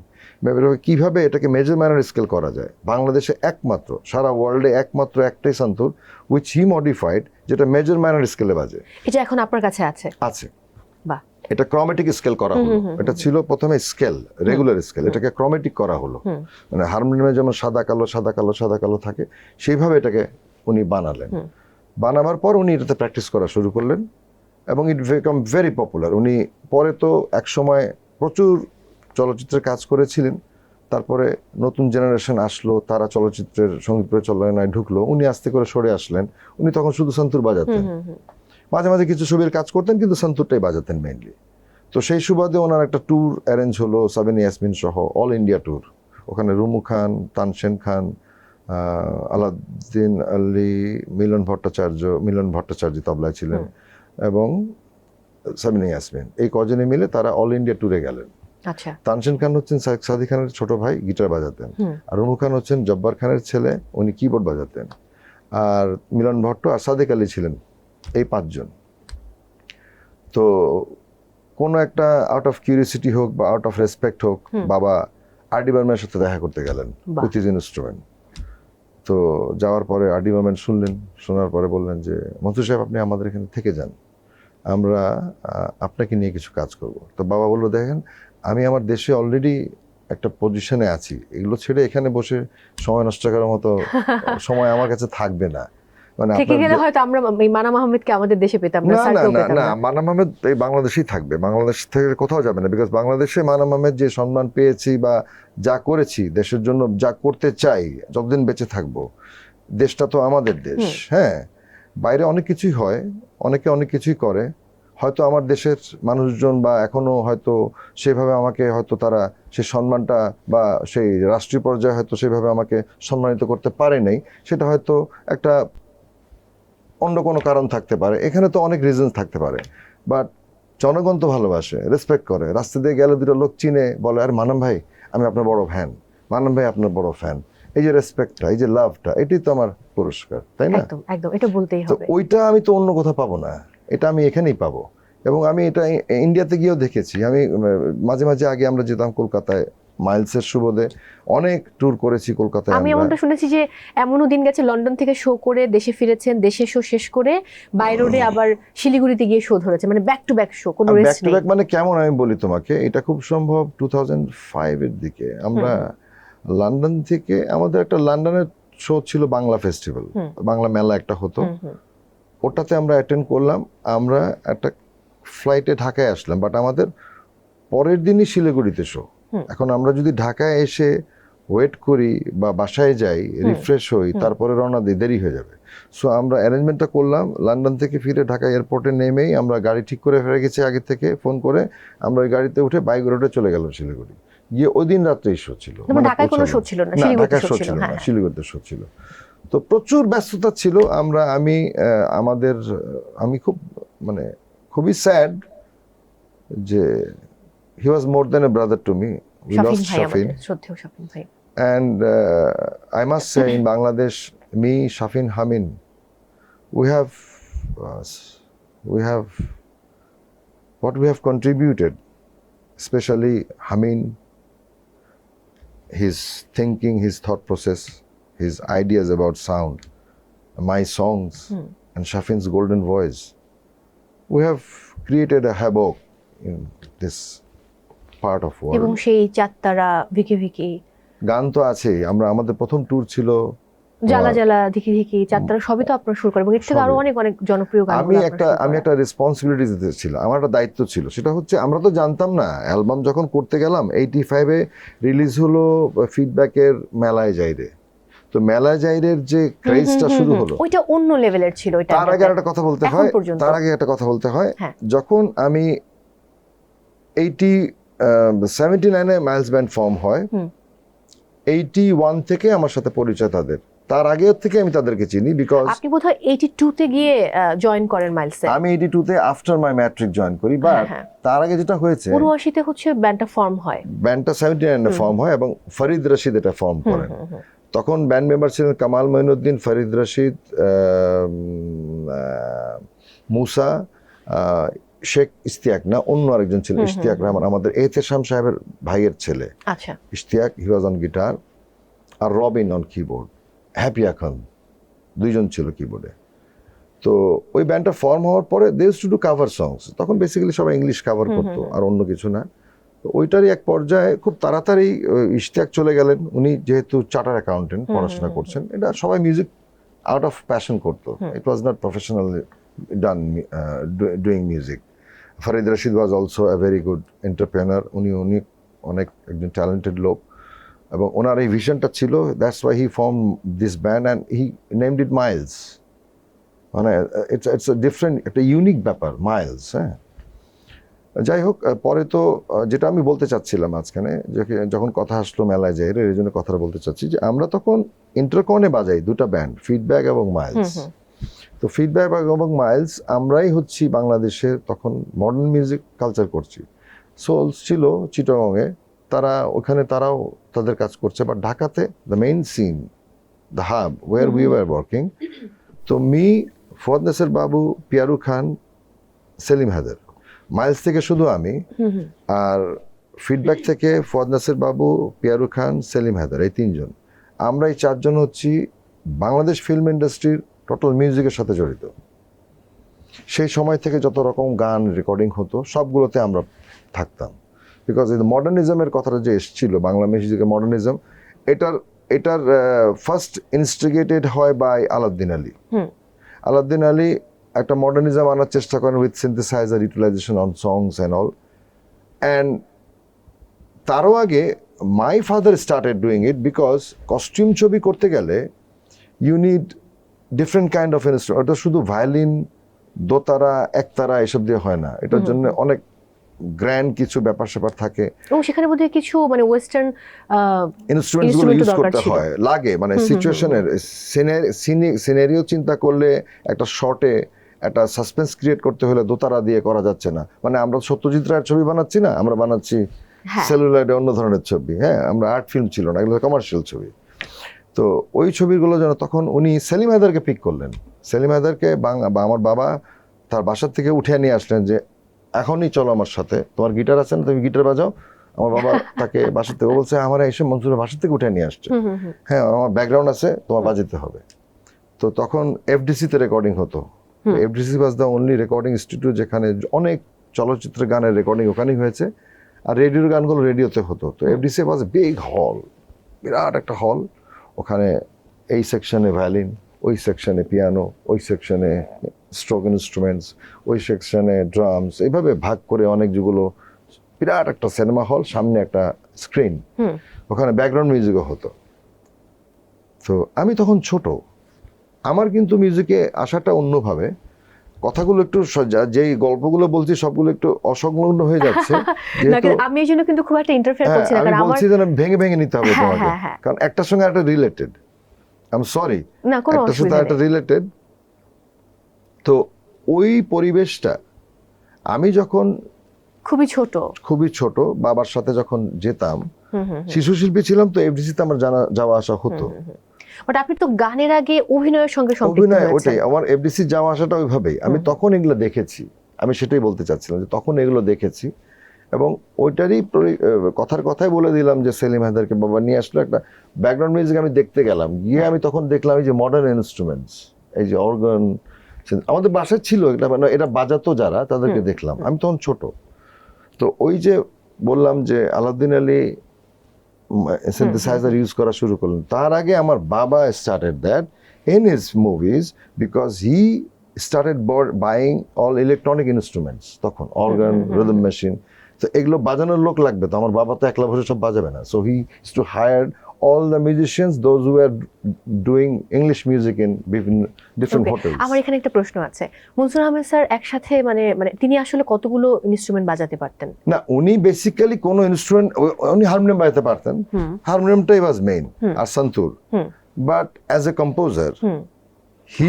এভাবে কিভাবে এটাকে মেজর ম্যানার স্কেল করা যায়। বাংলাদেশে একমাত্র, সারা ওয়ার্ল্ডে একমাত্র একটাই সান্তুর উইচ হি মডিফাইড, যেটা মেজর ম্যানার স্কেলে বাজে
এটা এখন আপনার কাছে আছে?
আছে।
বাহ।
এটা ক্রোমেটিক স্কেল করা হলো। এটা ছিল প্রথমে স্কেল, রেগুলার স্কেল, এটাকে ক্রোমেটিক করা হলো। মানে হারমোনিয়ামে যেমন সাদা কালো সাদা কালো সাদা কালো থাকে, সেইভাবে এটাকে উনি বানালেন। বানাবার পর উনি এটাতে প্র্যাকটিস করা শুরু করলেন এবং ইট বিকাম ভেরি পপুলার। উনি পরে তো একসময় প্রচুর চলচ্চিত্রের কাজ করেছিলেন, তারপরে নতুন জেনারেশন আসলো, তারা চলচ্চিত্রের সঙ্গীত পরিচালনায় ঢুকলো, উনি আস্তে করে সরে আসলেন। উনি তখন শুধু সন্তুর বাজাতেন, মাঝে মাঝে কিছু ছবির কাজ করতেন, কিন্তু সন্তুরটাই বাজাতেন মেইনলি। তো সেই সুবাদে ওনার একটা ট্যুর অ্যারেঞ্জ হলো, সাবিনা ইয়াসমিন সহ অল ইন্ডিয়া ট্যুর। ওখানে রুমু খান, তানসেন খান, আলাউদ্দিন আলী, মিলন ভট্টাচার্য তবলায় ছিলেন, এবং সাবিনা ইয়াসমিন, এই কজনে মিলে তারা অল ইন্ডিয়া ট্যুরে গেলেন।
আচ্ছা।
তানসেন খান হচ্ছেন সাদি খানের ছোট ভাই, গিটার বাজাতেন। আর রুমু খান হচ্ছেন জব্বার খানের ছেলে, উনি কিবোর্ড বাজাতেন। আর মিলন ভট্ট আর সাদেক আলী ছিলেন, এই 5 জন। তো কোনো একটা আউট অফ কিউরিয়াসিটি হোক বা আউট অফ রেসপেক্ট হোক, বাবা আর.ডি. বর্মনের সাথে দেখা করতে গেলেন উইথ হিজ ইনস্ট্রুমেন্ট। তো যাওয়ার পরে আর.ডি. বর্মন শুনলেন, শোনার পরে বললেন যে মনসুর সাহেব, আপনি আমাদের এখানে থেকে যান, আমরা আপনাকে নিয়ে কিছু কাজ করব। তো বাবা বললো, দেখেন আমি আমার দেশে অলরেডি একটা পজিশনে আছি, এগুলো ছেড়ে এখানে বসে সময় নষ্ট করার মতো সময় আমার কাছে থাকবে না। মানে
থেকে গেলে হয়তো আমরা মানাম আহমেদকে আমাদের দেশে পেতাম না,
না না
স্যারকেও
না
পেতাম
না,
না।
মানাম আহমেদ এই বাংলাদেশেই থাকবে, বাংলাদেশ থেকে কোথাও যাবে না। বিকজ বাংলাদেশে মানাম আহমেদ যে সম্মান পেয়েছি বা যা করেছি দেশের জন্য, যা করতে চাই যতদিন বেঁচে থাকবো, দেশটা তো আমাদের দেশ। হ্যাঁ, বাইরে অনেক কিছুই হয়, অনেকে অনেক কিছুই করে, হয়তো আমার দেশের মানুষজন বা এখনো হয়তো সেভাবে আমাকে হয়তো তারা সেই সম্মানটা বা সেই রাষ্ট্রীয় পর্যায়ে হয়তো সেভাবে আমাকে সম্মানিত করতে পারে নাই। সেটা হয়তো একটা অন্য কোনো কারণ থাকতে পারে, এখানে তো অনেক রিজনস থাকতে পারে। বাট জনগণ তো ভালোবাসে, রেসপেক্ট করে। রাস্তা দিয়ে গেলে দুটো লোক চিনে, বলে আর মানাম ভাই আমি আপনার বড় ফ্যান, মানাম ভাই আপনার বড় ফ্যান। এই যে রেসপেক্টটা, এই যে লাভটা, এটাই তো আমার পুরস্কার, তাই না?
একদম একদম, এটা বলতেই
তো
হবে।
ওইটা আমি তো অন্য কোথাও পাবো না, এটা আমি এখানেই পাবো। এবং আমি এটা ইন্ডিয়াতে গিয়েও দেখেছি। আমি মাঝে মাঝে আগে আমরা যেতাম কলকাতায়, মাইলসের সুবাদে অনেক ট্যুর করেছি কলকাতায়।
আমি এমনটা শুনেছি যে এমনও দিন গেছে লন্ডন থেকে শো করে দেশে ফিরেছেন, দেশে শো শেষ করে বাই রোডে আবার শিলিগুড়িতে গিয়ে শো ধরেছে, মানে ব্যাক টু ব্যাক শো, কোনো
ব্যাক
রেস্ট
টু
নেই।
ব্যাক মানে কেমন আমি বলি তোমাকে, এটা খুব সম্ভব 2005 এর দিকে আমরা লন্ডন থেকে, আমাদের একটা লন্ডনের শো ছিল বাংলা ফেস্টিভ্যাল, বাংলা মেলা একটা হতো, ওটাতে আমরা অ্যাটেন্ড করলাম। আমরা একটা ফ্লাইটে ঢাকায় আসলাম, বাট আমাদের পরের দিনই শিলিগুড়িতে শো। এখন আমরা যদি ঢাকায় এসে ওয়েট করি বা বাসায় যাই, রিফ্রেশ হই, তারপরে রওনা দিই, দেরি হয়ে যাবে। সো আমরা অ্যারেঞ্জমেন্টটা করলাম, লন্ডন থেকে ফিরে ঢাকা এয়ারপোর্টে নেমেই আমরা গাড়ি ঠিক করে ফেলে গেছি আগে থেকে ফোন করে, আমরা ওই গাড়িতে উঠে বাইক রোডে চলে গেলাম শিলিগুড়ি গিয়ে। ওই দিন রাত্রেই শো ছিল,
মানে ঢাকায় কোনো শো ছিল না, শিলিগুড়িতে
ঢাকায়
শো
শো
ছিল।
ছিল না,
হ্যাঁ,
শিলিগুড়িতে শো ছিল। তো প্রচুর ব্যস্ততা ছিল। আমি খুব মানে খুবই স্যাড যে he was more than a brother to me. We
Shafin
lost
ভাই,
শাফিন।
আমাদের শ্রদ্ধেয় শাফিন ভাই।
And I must say, in Bangladesh, me, Shafin Hamin, uh, what we have contributed, especially Hamin, his thinking, his thought process, his ideas about sound, my songs, and Shafin's golden voice. We have created a havoc in this part of world.
এবং সেই চাঁদতারা, ভিকি ভিকি
গান তো আছেই। আমাদের প্রথম tour ছিল
জ্বালা জ্বালা, ধিকি ধিকি, চাঁদতারা, সবই তো আপনার সুর করে, এবং এর থেকে আরো অনেক অনেক জনপ্রিয় গান।
আমি একটা রেসপন্সিবিলিটি ছিল, আমার একটা দায়িত্ব ছিল। সেটা হচ্ছে আমরা তো জানতাম না, অ্যালবাম যখন করতে গেলাম 85-এ রিলিজ হলো ফিডব্যাকের মেলায় যাইরে। তো মেলায় যাইরের যে ক্রেজটা শুরু হলো,
ওইটা অন্য লেভেলের ছিল।
তার আগে একটা কথা বলতে হয়, যখন আমি 79-এ মাইলস ব্যান্ড ফর্ম হয়, 81 থেকে আমার সাথে পরিচয় তাদের, তার আগে থেকে আমি তাদেরকে চিনি। বিকজ
আপনি বোধহয় 82-তে গিয়ে জয়েন করেন মাইলসে।
আমি 82-তে আফটার মাই ম্যাট্রিক জয়েন করি, বাট তার আগে যেটা হয়েছে
79-তে হচ্ছে ব্যান্ডটা ফর্ম হয়,
ব্যান্ডটা 79-এ ফর্ম হয়, এবং ফরিদ রশিদ এটা ফর্ম করেন। তখন ব্যান্ড মেম্বার ছিলেন কামাল মঈনুদ্দিন, ফরিদ রশিদ, মুসা, শেখ ইশতিয়াক না, অন্য আরেকজন ছিল ইশতিয়াক রহমান, আমাদের এহতেশাম সাহেবের ভাইয়ের ছেলে।
আচ্ছা।
Ishtiaq, he was on guitar, আর রবিন অন কিবোর্ড, হ্যাপিয়া খান, দুইজন ছিল কিবোর্ডে। তো ওই ব্যান্ডটা ফর্ম হওয়ার পরে they used to do cover songs, তখন বেসিক্যালি সবাই ইংলিশ কাভার করতো আর অন্য কিছু না। তো ওইটারই এক পর্যায়ে খুব তাড়াতাড়ি ইশতিয়াক চলে গেলেন, উনি যেহেতু চার্টার অ্যাকাউন্টেন্ট পড়াশোনা করছেন, এটা সবাই মিউজিক আউট অফ প্যাশন করতো, it was not professional done doing music. Farid Rashid was also a very good entrepreneur, উনি অনেক একজন ট্যালেন্টেড লোক, এবং ওনার এই ভিশনটা ছিল, that's why he form this band and he named it Miles. মানে ইটস এ ডিফারেন্ট, একটা ইউনিক ব্যাপার মাইলস। হ্যাঁ, যাই হোক, পরে তো যেটা আমি বলতে চাচ্ছিলাম মাঝখানে, যখন কথা আসলো মেলায় যাই, এই জন্য কথাটা বলতে চাচ্ছি যে আমরা তখন ইন্টারকনে বাজাই দুটা ব্যান্ড, ফিডব্যাক এবং মাইলস। তো ফিডব্যাক এবং মাইলস আমরাই হচ্ছি বাংলাদেশের তখন মডার্ন মিউজিক কালচার করছি। সোলস ছিল চিটাগংয়ে, ওখানে তারাও তাদের কাজ করছে, বাট ঢাকাতে the main scene, the hub where we were working. তো ফুয়াদ নাসির বাবু, পিয়ারু খান, সেলিম হায়দার, মাইলস থেকে শুধু আমি, আর ফিডব্যাক থেকে ফুয়াদ নাসির বাবু, পিয়ারু খান, সেলিম হায়দার, এই তিনজন, আমরা এই চারজন হচ্ছি বাংলাদেশ ফিল্ম ইন্ডাস্ট্রির টোটাল মিউজিকের সাথে জড়িত। সেই সময় থেকে যত রকম গান রেকর্ডিং হতো সবগুলোতে আমরা থাকতাম, বিকজ এই মডার্নিজমের কথাটা যে এসেছিল, বাংলা মিউজিকের মডার্নিজম, এটার ফার্স্ট ইনস্টিগেটেড হয় বাই আলাউদ্দিন আলী। আলাউদ্দিন আলী একটা মডার্নিজম আনার চেষ্টা করেন with synthesizer utilization on songs and all, and তারও আগে my father started doing it, because costume ছবি করতে গেলে you need different kind of instrument. ওটা শুধু ভায়োলিন, দোতারা, একতারা এসব দিয়ে হয় না, এটার জন্য অনেক গ্র্যান্ড কিছু ব্যাপার স্যাপার থাকে,
এবং সেখানে বোধহয় কিছু মানে ওয়েস্টার্ন
ইনস্ট্রুমেন্টস গুলো ইউজ করতে হয়, লাগে, মানে সিচুয়েশনের সিনারিও চিন্তা করলে একটা শর্টে একটা সাসপেন্স ক্রিয়েট করতে হলে দোতারা দিয়ে করা যাচ্ছে না। মানে আমরা সত্যজিৎ রায়ের ছবি বানাচ্ছি না, আমরা বানাচ্ছি সেলুলাইডে অন্য ধরনের ছবি। হ্যাঁ, আমরা আর্ট ফিল্ম ছিল না, এগুলো কমার্শিয়াল ছবি। তো ওই ছবিগুলো যেন তখন উনি সেলিম হায়দারকে পিক করলেন। সেলিম হায়দারকে আমার বাবা তার বাসার থেকে উঠে নিয়ে আসলেন যে এখনই চলো আমার সাথে, তোমার গিটার আছে না, তুমি গিটার বাজাও। আমার বাবা তাকে বাসার থেকে বলছে, আমার এসে মনসুরের বাসার থেকে উঠে নিয়ে আসছে, হ্যাঁ আমার ব্যাকগ্রাউন্ড আছে, তোমার বাজাতে হবে। তো তখন এফডিসিতে রেকর্ডিং হতো, FDC was the only recording institute যেখানে অনেক চলচ্চিত্রের গানের রেকর্ডিং ওখানেই হয়েছে, আর রেডিওর গানগুলো রেডিওতে হতো। তো এফডিসি ওয়াজ এ বিগ হল, বিরাট একটা হল, ওখানে এই সেকশনে ভায়োলিন, ওই সেকশনে পিয়ানো, ওই সেকশনে স্ট্রোক ইনস্ট্রুমেন্টস, ওই সেকশনে ড্রামস, এইভাবে ভাগ করে অনেক যেগুলো, বিরাট একটা সিনেমা হল, সামনে একটা স্ক্রিন, ওখানে ব্যাকগ্রাউন্ড মিউজিকও হতো। তো আমি তখন ছোট, আমার কিন্তু মিউজিকে আসাটা অন্যভাবে, কথাগুলো একটু যেই গল্পগুলো বলছি সবগুলো একটু অসংলগ্ন হয়ে যাচ্ছে,
আমি এই জন্য কিন্তু খুব একটা ইন্টারফেয়ার করছি না,
আমি বলছি যে ভেঙে ভেঙে নিতে হবে তোমাকে, কারণ একটার সঙ্গে একটা রিলেটেড। আই এম সরি, একটার সাথে একটা রিলেটেড। তো ওই পরিবেশটা আমি যখন খুবই ছোট বাবার সাথে যখন যেতাম, শিশু শিল্পী ছিলাম, তো এফডিসিতে আমার যাওয়া আসা হতো।
বাট আপনি তো গানের আগে অভিনয়ের সঙ্গে সম্পৃক্ত হয়েছেন।
ওটাই আমার এফডিসি যাওয়া আসাটা ওইভাবেই, আমি তখন এগুলো দেখেছি, আমি সেটাই বলতে চাচ্ছিলাম যে তখন এগুলো দেখেছি, এবং ওইটারই কথাই বলে দিলাম যে সেলিম হায়দারকে বাবা নিয়ে আসলো, একটা ব্যাকগ্রাউন্ড মিউজিক আমি দেখতে গেলাম, গিয়ে আমি তখন দেখলাম এই যে মডার্ন ইনস্ট্রুমেন্টস, এই যে অর্গান আমাদের বাসায় ছিল, এটা বাজাতো যারা, তাদেরকে দেখলাম, আমি তখন ছোট। তো ওই যে বললাম যে আলাউদ্দিন আলী সিনথেসাইজার ইউজ করা শুরু করলেন, তার আগে আমার বাবা started that in his movies, because he started buying all electronic instruments, তখন অর্গান, রিদম মেশিন। তো এগুলো বাজানোর লোক লাগবে, তো আমার বাবা তো একলা বসে সব বাজাবে না, so he is to hire all the musicians, those who were doing English music in different hotels.
আমার এখানে একটা প্রশ্ন আছে, মনসুর আহমেদ স্যার একসাথে মানে তিনি আসলে কতগুলো ইনস্ট্রুমেন্ট বাজাতে পারতেন?
না, উনি বেসিক্যালি কোন ইনস্ট্রুমেন্ট, উনি হারমোনিয়াম বাজাতে পারতেন, হারমোনিয়ামটাই ওয়াজ মেইন, আর santoor, but as a composer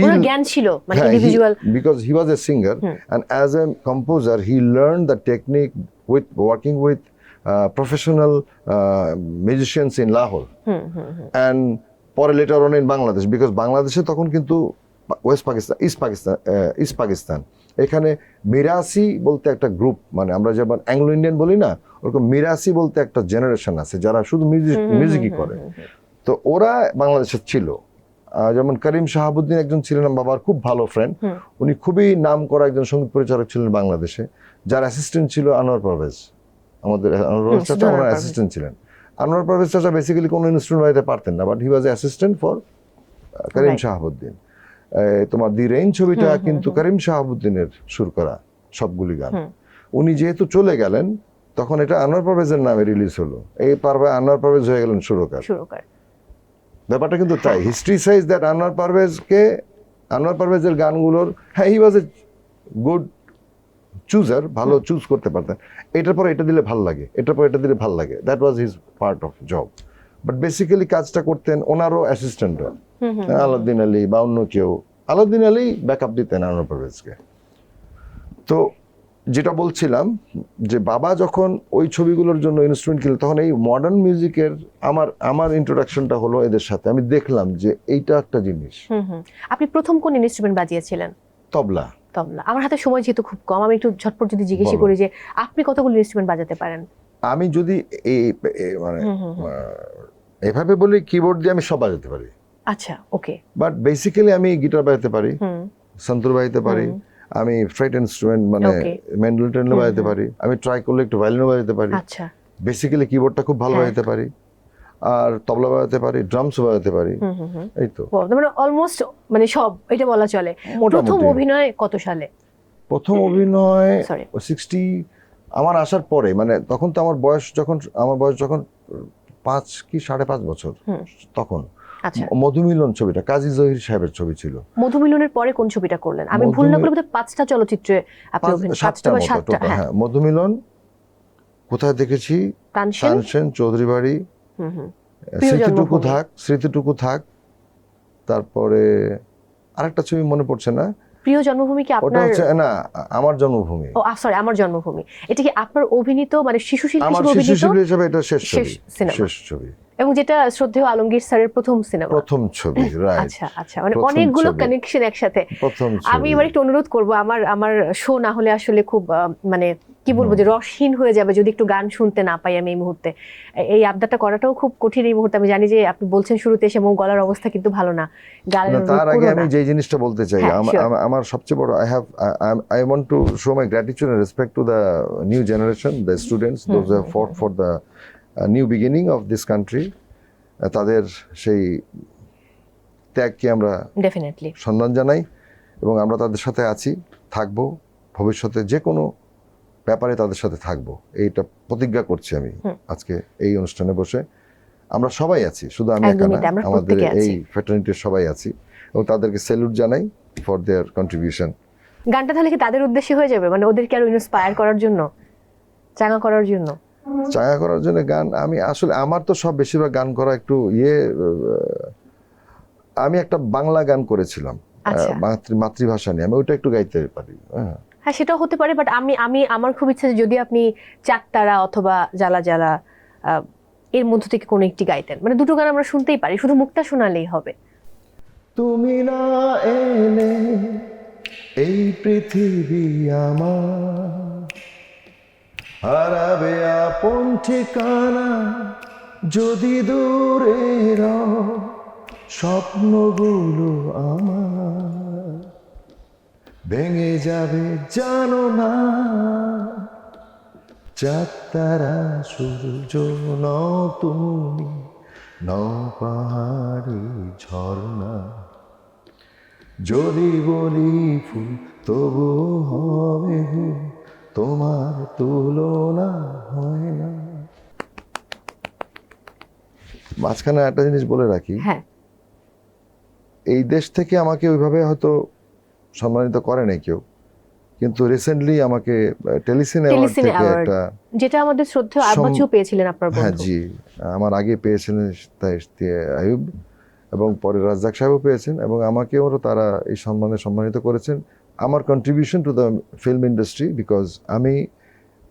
ওনার জ্ঞান ছিল, মানে individual,
because he was a singer, and as a composer he learned the technique with working with professional musicians in Lahore, and পরে later on in Bangladesh, because বাংলাদেশে তখন কিন্তু East Pakistan এখানে মিরাসি বলতে একটা গ্রুপ, মানে আমরা যেমন অ্যাংলো ইন্ডিয়ান বলি না, ওরকম মিরাসি বলতে একটা জেনারেশন আছে যারা শুধু মিউজিকই করে। তো ওরা বাংলাদেশে ছিল। যেমন করিম শাহাবুদ্দিন একজন ছিলেন আমার বাবার খুব ভালো ফ্রেন্ড, উনি খুবই নাম করা একজন সঙ্গীত পরিচালক ছিলেন বাংলাদেশে, যার অ্যাসিস্ট্যান্ট ছিল আনোয়ার পারভেজ। আমাদের আনোয়ার পারভেজ চাচা ওনার অ্যাসিস্ট্যান্ট ছিলেন। আনোয়ার পারভেজ চাচা বেসিক্যালি কোনো ইনস্ট্রুমেন্ট বাজাতে পারতেন না, but he was assistant for Karim Shahabuddin. তোমার দি রেইন ছবিটা কিন্তু করিম শাহাবুদ্দিনের সুর করা সবগুলি গান। উনি যেহেতু চলে গেলেন তখন এটা আনোয়ার পারভেজের নামে রিলিজ হলো, এই পারভেজ আনোয়ার পারভেজ হয়ে গেলেন সুরকার। ব্যাপারটা কিন্তু তাই। হিস্ট্রি সাইজ দ্যাট আনোয়ার পারভেজের গানগুলোর, হ্যাঁ হি ওয়াজ এ গুড চুজার, ভালো চুজ করতে পারতেন। এটার পর এটা দিলে ভাল লাগে, এটার পর এটা দিলে ভাল লাগে, that was his part of job. But basically কাজটা করতেন ওনারও অ্যাসিস্ট্যান্টরা, আলাউদ্দিন আলী বা অন্য কেউ। আলাউদ্দিন আলী ব্যাকআপ দিতেন আনোয়ার পারভেজকে। তো যেটা বলছিলাম যে বাবা যখন ওই ছবিগুলোর জন্য ইনস্ট্রুমেন্ট কিনল, তখন এই মডার্ন মিউজিকের আমার ইন্ট্রোডাকশনটা হলো এদের সাথে। আমি দেখলাম যে এইটা একটা জিনিস।
আপনি প্রথম কোন ইনস্ট্রুমেন্ট বাজিয়েছিলেন?
তবলা।
আমার হাতে সময় যেহেতু খুব কম, আমি একটু ঝটপট যদি জিজ্ঞেস করি যে আপনি কতগুলো ইনস্ট্রুমেন্ট বাজাতে পারেন? আমি
যদি মানে এভাবে বলি, কিবোর্ড দিয়ে আমি সব বাজাতে পারি।
আচ্ছা, ওকে। বাট
বেসিক্যালি আমি গিটার বাজাতে পারি, সন্তুর বাজাতে পারি, আমি ফ্রেট ইনস্ট্রুমেন্ট মানে ম্যান্ডোলিন বাজাতে পারি, আমি ট্রাই করলে একটু ভায়োলিনও বাজাতে পারি। আচ্ছা, বেসিক্যালি কিবোর্ডটা খুব ভালো বাজাতে পারি, আর তবলা বাজাতে পারি, ড্রামস বাজাতে পারি। এই তো
মানে অলমোস্ট মানে সব এটা বলা চলে। প্রথম অভিনয় কত সালে?
প্রথম অভিনয় 60 আমার আসার পরে, মানে তখন তো আমার বয়স যখন 5 কি 5.5 বছর তখন। মধুমিলন ছবিটা কাজী জহির সাহেবের ছবি ছিল।
মধুমিলনের পরে কোন ছবিটা করলেন? আমি ভুল না করলে 5টা চলচ্চিত্রে আপনি অভিনয়, 7টা।
হ্যাঁ, মধুমিলন, কোথায় দেখেছি, তানসেন, চৌধুরী বাড়ি, স্মৃতিটুকু থাক, তারপরে আরেকটা ছবি মনে পড়ছে না।
প্রিয় জন্মভূমি কি আপনার?
না, আমার জন্মভূমি।
ও সরি, আমার জন্মভূমি। এটা কি আপনার অভিনীত, মানে শিশু শিল্পী
হিসেবে এটা শেষ ছবি,
এবং যেটা শ্রদ্ধেয় আলমগীর স্যারের প্রথম সিনেমা,
প্রথম ছবি, রাইট।
আচ্ছা, মানে অনেকগুলো কানেকশন একসাথে। আমি এবার একটু অনুরোধ করব, আমার শো না হলে আসলে খুব মানে কি বলবো যে রসহীন হয়ে যাবে যদি একটু গান শুনতে না পাই আমি এই মুহূর্তে। এই আবদারটা করাটাও খুব কঠিন এই মুহূর্তে। আমি জানি যে আপনি বলছেন শুরুতে এসে এবং গলার অবস্থা কিন্তু ভালো না।
তার আগে আমি যে জিনিসটা বলতে চাই, আমার সবচেয়ে বড়, I want to show my gratitude and respect to the new generation, the students, those who have fought for the new beginning of this country. তাদের সেই ত্যাগকে আমরা
ডেফিনেটলি
সম্মান জানাই, এবং আমরা তাদের সাথে আছি, থাকবো, ভবিষ্যতে যে কোনো ব্যাপারে তাদের সাথে থাকবো, এইটা প্রতিজ্ঞা করছি আমি আজকে এই অনুষ্ঠানে বসে। আমরা সবাই আছি, শুধু আমি একা না, আমাদের এই ফ্র্যাটার্নিটির সবাই আছি, এবং তাদেরকে স্যালুট জানাই ফর দেয়ার কন্ট্রিবিউশন।
গানটা তাহলে কি তাদের উদ্দেশ্যে হয়ে যাবে, মানে ওদেরকে আরো ইন্সপায়ার করার জন্য, চাঙ্গা করার জন্য
গান? আমি আসলে আমার তো সব বেশিরভাগ গান করা একটু আমি একটা বাংলা গান করেছিলাম মাতৃভাষা নিয়ে, আমি ওইটা একটু গাইতে পারি।
হ্যাঁ, সেটাও হতে পারে, বাট আমার খুব ইচ্ছা যদি আপনি চাকতারা অথবা জ্বালা জ্বালা এর মধ্য থেকে কোনো একটি গাইতেন, মানে দুটো গান আমরা শুনতেই পারি, শুধু মুখটা শোনালেই হবে।
তুমি না এলে এই পৃথিবী আমার হারাবে আপন ঠিকানা, যদি দূরের স্বপ্নগুলো আমার ভেঙে যাবে জানো না, চাঁদ-তারা সূর্য নও তুমি, নও পাহাড়ি ঝর্ণা, যদি বলি ফুল তবু হবে তোমার তুলনা হয় না। মাঝখানে একটা জিনিস বলে রাখি, এই দেশ থেকে আমাকে ওইভাবে হয়তো সম্মানিত করে নাই কেউ, কিন্তু রিসেন্টলি আমাকে টেলিসিনে অ্যাওয়ার্ড থেকে একটা, যেটা আমাদের শ্রদ্ধেয় আব্বাচু পেয়েছিলেন আপনার বন্ধু। হ্যাঁ জি, আমার আগে পেয়েছিলেন আয়ুব, এবং পরে রাজ্জাক সাহেবও পেয়েছেন, এবং আমাকেও তারা এই সম্মানিত করেছেন। আমার contribution to the film industry, because আমি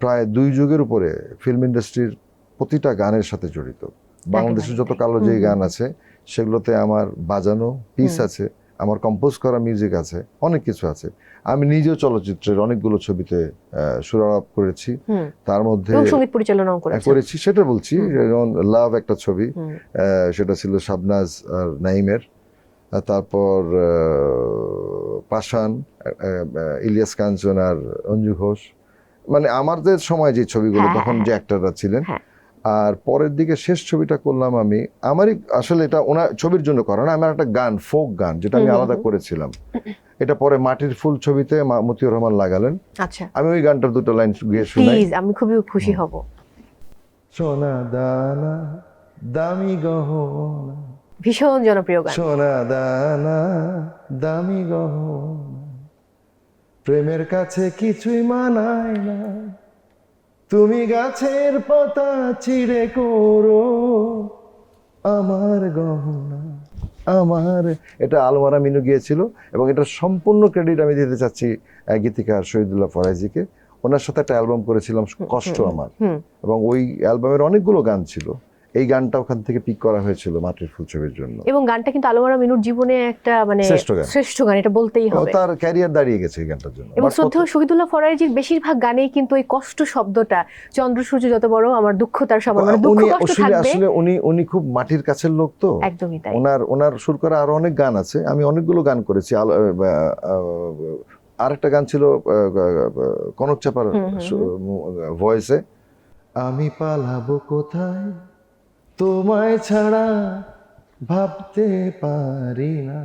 প্রায় 2 যুগের উপরে ফিল্ম ইন্ডাস্ট্রির প্রতিটা গানের সাথে জড়িত। বাংলাদেশের যত কালো যে গান আছে সেগুলোতে আমার বাজানো পিস আছে, আমার কম্পোজ করা মিউজিক আছে, অনেক কিছু আছে। আমি নিজেও চলচ্চিত্রের অনেকগুলো ছবিতে সুরারোপ করেছি, তার মধ্যে
সঙ্গীত পরিচালনাও
করেছি। সেটা বলছি, যেমন লাভ একটা ছবি, সেটা ছিল শাবনাজ আর নাইমের। তারপর পাষাণ, ইলিয়াস কাঞ্চন আর অঞ্জু ঘোষ, মানে আমাদের সময় যে ছবিগুলো তখন যে অ্যাক্টররা ছিলেন। আর পরের দিকে শেষ ছবিটা করলাম আমারই আসলে এটা ওনার ছবির জন্য করা না, আমার একটা গান, ফোক গান, যেটা আমি আলাদা করেছিলাম। এটা পরে মাটির ফুল ছবিতে মতিউর রহমান লাগালেন।
আচ্ছা,
আমি ওই গানটার দুটো লাইন গিয়ে শুনাই।
প্লিজ, আমি খুবই খুশি হব।
সোনা দানা দামি গহনা,
ভীষণ জনপ্রিয় গান।
সোনা দানা দামি গহনা, প্রেমের কাছে কিছুই মানায় না, তুমি গাছের পাতা চিড়ে করো আমার গহনা আমার। এটা আলমারা মিনু গিয়েছিল, এবং এটার সম্পূর্ণ ক্রেডিট আমি দিতে চাচ্ছি গীতিকার শহীদুল্লাহ ফরাইজিকে। ওনার সাথে একটা অ্যালবাম করেছিলাম কষ্ট আমার, এবং ওই অ্যালবামের অনেকগুলো গান ছিল। এই গানটা ওখান থেকে পিক করা হয়েছিল মাটির ফুল ছবির জন্য।
এবং গানটা কিন্তু আলমারা মিনুর জীবনে একটা মানে শ্রেষ্ঠ গান, এটা বলতেই হবে।
তার ক্যারিয়ার দাঁড়িয়ে গেছে এই গানটার জন্য।
এবং শ্রদ্ধেয় শহীদুল্লাহ ফরাইজির বেশিরভাগ গানেই কিন্তু ওই কষ্ট শব্দটা, চন্দ্র সূর্য যত বড় আমার দুঃখ তার সমান, মানে দুঃখ কষ্ট থাকবে।
আসলে উনি খুব মাটির কাছের লোক তো,
একদমই তাই।
ওনার সুর করা আরো অনেক গান আছে, আমি অনেকগুলো গান করেছি। আরেকটা গান ছিল কনক চাপার ভয়েসে, আমি পালাবো কোথায় তোমায় ছাড়া, ভাবতে পারি না,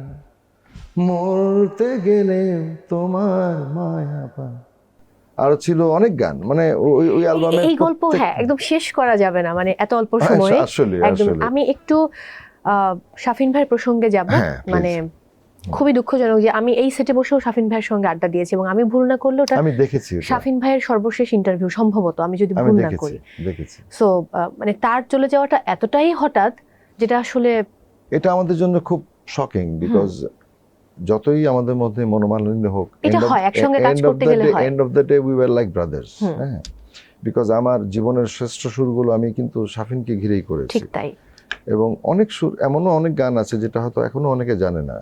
মরতে গেলে তোমার মায়া পা। আরো ছিল অনেক গান, মানে ওই অ্যালবামে
এই গল্প একদম শেষ করা যাবে না, মানে এত অল্প সময়ে। একদম। আমি একটু শাফিন ভাইয়ের প্রসঙ্গে যাব। মানে খুবই দুঃখজনক যে আমি এই সেটে বসেও শাফিন ভাইয়ের সঙ্গে আড্ডা দিয়েছি, এবং আমি ভুল না করলে ওটা
আমি দেখেছি,
শাফিন ভাইয়ের সর্বশেষ ইন্টারভিউ সম্ভবত, আমি যদি ভুল না করি। সো মানে তার চলে যাওয়াটা এতটাই হঠাৎ, যেটা আসলে
এটা আমাদের জন্য খুব শকিং, বিকজ যতই আমাদের মধ্যে মনোমালিন্য হোক,
এটা হয় একসঙ্গে কাজ করতে গেলে হয়।
End of the day we were like brothers. হ্যাঁ, বিকজ আমার জীবনের শ্রেষ্ঠ সুরগুলো আমি কিন্তু শাফিনকে ঘিরেই করেছি।
ঠিক তাই।
এবং অনেক সুর, এমনও অনেক গান আছে যেটা হয়তো এখনো অনেকে জানে না,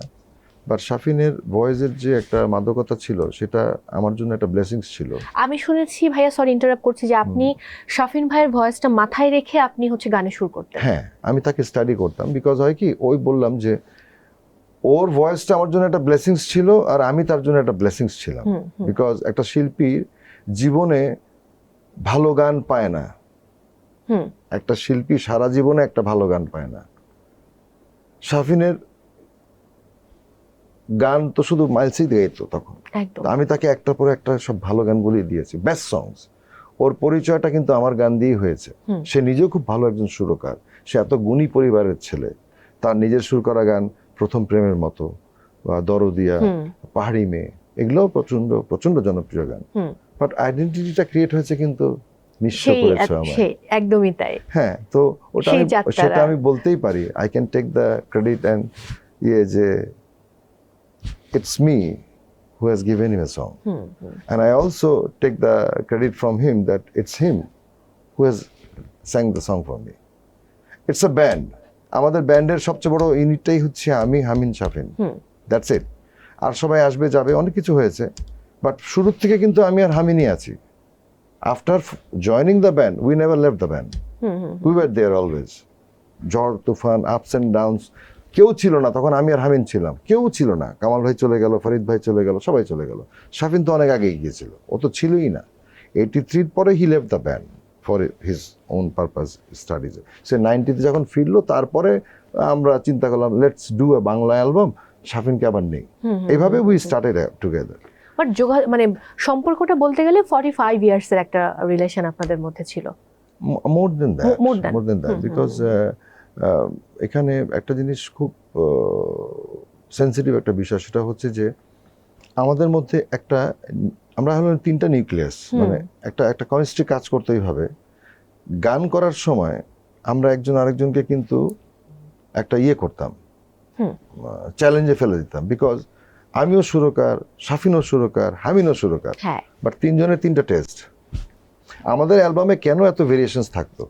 বাট শাফিনের ভয়েসের যে একটা মাদকতা ছিল, সেটা আমার জন্য একটা ব্লেসিংস ছিল।
আমি শুনেছি, ভাইয়া সরি ইন্টারাপ্ট করছি, যে আপনি শাফিন ভাইয়ের ভয়েসটা মাথায় রেখে আপনি হচ্ছে গানে সুর করতেন।
হ্যাঁ, আমি তাকে স্টাডি করতাম, বিকজ হয় কি, ওই বললাম যে ওর ভয়েসটা আমার জন্য একটা ব্লেসিংস ছিল, আর আমি তার জন্য একটা ব্লেসিংস ছিলাম। বিকজ একটা শিল্পীর জীবনে ভালো গান পায় না, একটা শিল্পী সারা জীবনে একটা ভালো গান পায় না। শাফিনের গান তো শুধু মাইলসই গাইতো তখন, আমি তাকে একটার পর একটা সব ভালো গানগুলি দিয়েছি, বেস্ট সংস। ওর পরিচয়টা কিন্তু আমার গান দিয়েই হয়েছে। সে নিজেও খুব ভালো একজন সুরকার, সে এত গুণী পরিবারের ছেলে। তার নিজের সুর করা গান প্রথম প্রেমের মতো, বা দরদিয়া, পাহাড়ি মেয়ে, এগুলোও প্রচন্ড প্রচন্ড জনপ্রিয় গান। বাট আইডেন্টিটিটা ক্রিয়েট হয়েছে কিন্তু নিঃস্ব করেছে আমার।
একদমই তাই।
হ্যাঁ, তো ওটা সেটা আমি বলতেই পারি, I can take the credit and যে it's me who has given him a song. And I also take the credit from him that it's him who has sang the song for me. It's a band. আমাদের ব্যান্ডের সবচেয়ে বড় ইউনিটটাই হচ্ছে আমি, হামিন, Shafin. That's it. আর সবাই আসবে যাবে, অনেক কিছু হয়েছে, বাট শুরুর থেকে কিন্তু আমি আর হামিনই আছি। After joining the band, we never left the band, we were there always. ঝড় তুফান, আপস অ্যান্ড ডাউনস, কেউ ছিল না তখন, আমি আর হামিন ছিলাম, কেউ ছিল না। কামাল ভাই চলে গেল, ফরিদ ভাই চলে গেল, সবাই চলে গেল। শাফিন তো অনেক আগেই গিয়েছিল, ও তো ছিলই না। 83 পরে he left the band for his own purpose studies. সে 90-তে যখন ফিরলো, তারপরে আমরা চিন্তা করলাম let's do a Bangla album, শাফিনকে আবার নেই। এইভাবে উই স্টার্টেড টুগেদার।
বাট মানে সম্পর্কটা বলতে গেলে 45 ইয়ার্সের একটা রিলেশন আপনাদের মধ্যে ছিল।
মোর দেন দ্যাট, বিকজ এখানে একটা জিনিস খুব সেন্সিটিভ একটা বিষয়, সেটা হচ্ছে যে আমাদের মধ্যে আমরা হলো 3টা নিউক্লিয়াস, মানে একটা কেমিস্ট্রি কাজ করতেই হবে। গান করার সময় আমরা একজন আরেকজনকে কিন্তু একটা করতাম, চ্যালেঞ্জে ফেলে দিতাম, বিকজ আমিও সুরকার, শাফিনও সুরকার, হামিনও সুরকার, বাট 3 জনের 3টা টেস্ট। আমাদের অ্যালবামে কেন এত ভেরিয়েশনস থাকতো,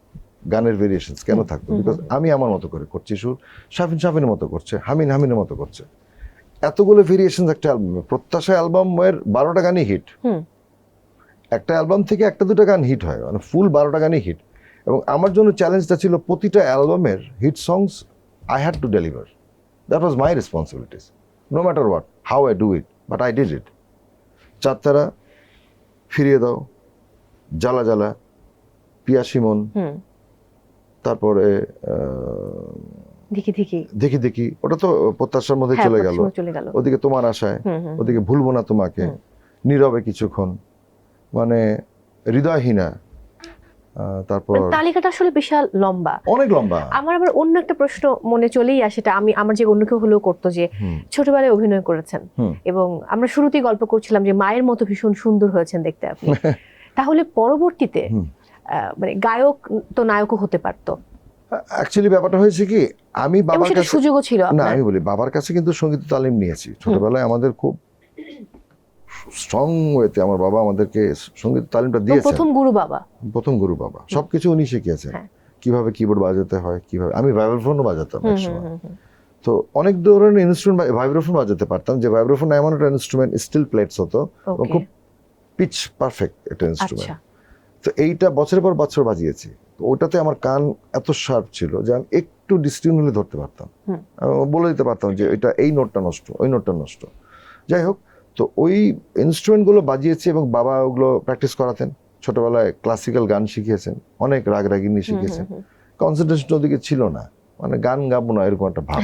গানের ভেরিয়েশনস কেন থাকতো? বিকজ আমি আমার মতো করে করছি সুর, শাফিন শাফিনের মতো করছে, হামিন হামিনের মতো করছে। এতগুলো ভেরিয়েশন একটা অ্যালবামে, প্রত্যাশা অ্যালবামের 12টা গানই হিট। একটা অ্যালবাম থেকে একটা দুটো গান হিট হয়, মানে ফুল 12টা গানই হিট। এবং আমার জন্য চ্যালেঞ্জটা ছিল প্রতিটা অ্যালবামের hit songs I had to deliver. That was my responsibilities, no matter what, how I do it, but I did it. চাঁদতারা, ফিরিয়ে দাও, জ্বালা জ্বালা, পিয়াসী মন, তারপরে
দেখি দেখি
দেখি দেখি, ওটা তো প্রত্যাশার মধ্যে চলে গেল। ওদিকে তোমার আশায়, ওদিকে ভুলবো না তোমাকে, নীরবে কিছুক্ষণ, মানে হৃদয়হীনা, তারপর
তালিকাটা আসলে বিশাল লম্বা,
অনেক লম্বা।
আমার আবার অন্য একটা প্রশ্ন মনে চলেই আসে, সেটা আমার যে অন্য কেউ হলেও করতো, যে ছোটবেলায় অভিনয় করেছেন এবং আমরা শুরুতেই গল্প করছিলাম যে মায়ের মতো ভীষণ সুন্দর হয়েছেন দেখতে আপনি, তাহলে পরবর্তীতে মানে গায়ক তো নায়কও হতে পারতো।
অ্যাকচুয়ালি ব্যাপারটা হয়েছে কি, আমি বাবার কাছে
সুযোগও ছিল
না, আমি বলি বাবার কাছে কিন্তু সঙ্গীত তালিম নিয়েছি ছোটবেলায়। আমাদের খুব স্ট্রং ওয়েতে আমার বাবা আমাদেরকে সঙ্গীত তালিমটা দিয়েছেন।
প্রথম গুরু বাবা,
সবকিছু উনি শিখিয়েছেন, কিভাবে কিবোর্ড বাজাতে হয়, কিভাবে, আমি ভাইব্রাফোনও বাজাতাম একসময়। তো অনেক ধরনের ইনস্ট্রুমেন্ট, ভাইব্রাফোন বাজাতে পারতাম, যে ভাইব্রাফোন এমন একটা ইনস্ট্রুমেন্ট, স্টিল প্লেটস হতো, খুব পিচ পারফেক্ট একটা ইনস্ট্রুমেন্ট। তো এইটা বছরের পর বছর বাজিয়েছি। তো ওটাতে আমার কান এত শার্প ছিল যে আমি একটু ডিস্টিউন হলে ধরতে পারতাম, বলে দিতে পারতাম যে এটা এই নোটটা নষ্ট, ওই নোটটা নষ্ট। যাই হোক, তো ওই ইনস্ট্রুমেন্টগুলো বাজিয়েছি এবং বাবা ওগুলো প্র্যাকটিস করাতেন। ছোটবেলায় ক্লাসিক্যাল গান শিখিয়েছেন, অনেক রাগ রাগিনী শিখিয়েছেন। কনসেন্ট্রেশন ওদিকে ছিল না, মানে গান গাবো না এরকম একটা ভাব।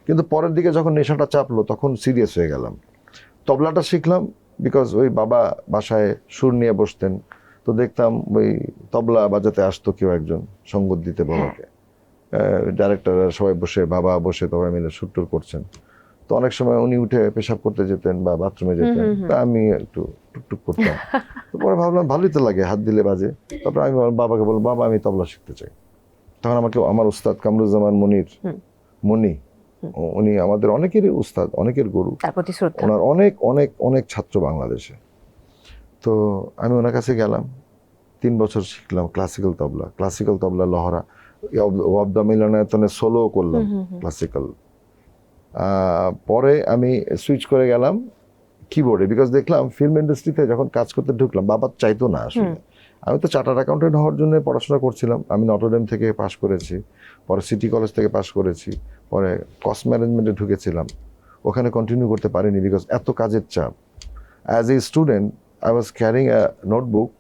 কিন্তু পরের দিকে যখন নেশাটা চাপলো তখন সিরিয়াস হয়ে গেলাম। তবলাটা শিখলাম বিকজ ওই বাবা বাসায় সুর নিয়ে বসতেন, তো দেখতাম ওই তবলা বাজাতে আসতো কেউ একজন সঙ্গত দিতে বাবাকে, ডাইরেক্টররা সবাই বসে, বাবা বসে, সবাই মিলে সুর টুর করছেন। তো অনেক সময় উনি উঠে পেশাব করতে যেতেন বা বাথরুমে যেতেন, তা আমি একটু টুকটুক করতাম। তো পরে ভাবলাম ভালোই তো লাগে, হাত দিলে বাজে। তারপরে আমি বাবাকে বললাম, বাবা আমি তবলা শিখতে চাই। তখন আমাকে আমার উস্তাদ কামরুজ্জামান মনি, উনি আমাদের অনেকেরই উস্তাদ, অনেকের গুরু, ওনার অনেক অনেক অনেক ছাত্র বাংলাদেশে। তো আমি ওনার কাছে গেলাম, 3 বছর শিখলাম ক্লাসিক্যাল তবলা লহরা, ওয়াবদা মিলনায়তনে সোলো করলাম ক্লাসিক্যাল। পরে আমি সুইচ করে গেলাম কিবোর্ডে, বিকজ দেখলাম ফিল্ম ইন্ডাস্ট্রিতে যখন কাজ করতে ঢুকলাম, বাবা চাইতো না আসলে। আমি তো চার্টার্ড অ্যাকাউন্টেন্ট হওয়ার জন্য পড়াশোনা করছিলাম। আমি নটরডেম থেকে পাশ করেছি, পরে সিটি কলেজ থেকে পাশ করেছি, পরে কস্ট ম্যানেজমেন্টে ঢুকেছিলাম। ওখানে কন্টিনিউ করতে পারিনি বিকজ এত কাজের চাপ। As a student I was carrying a notebook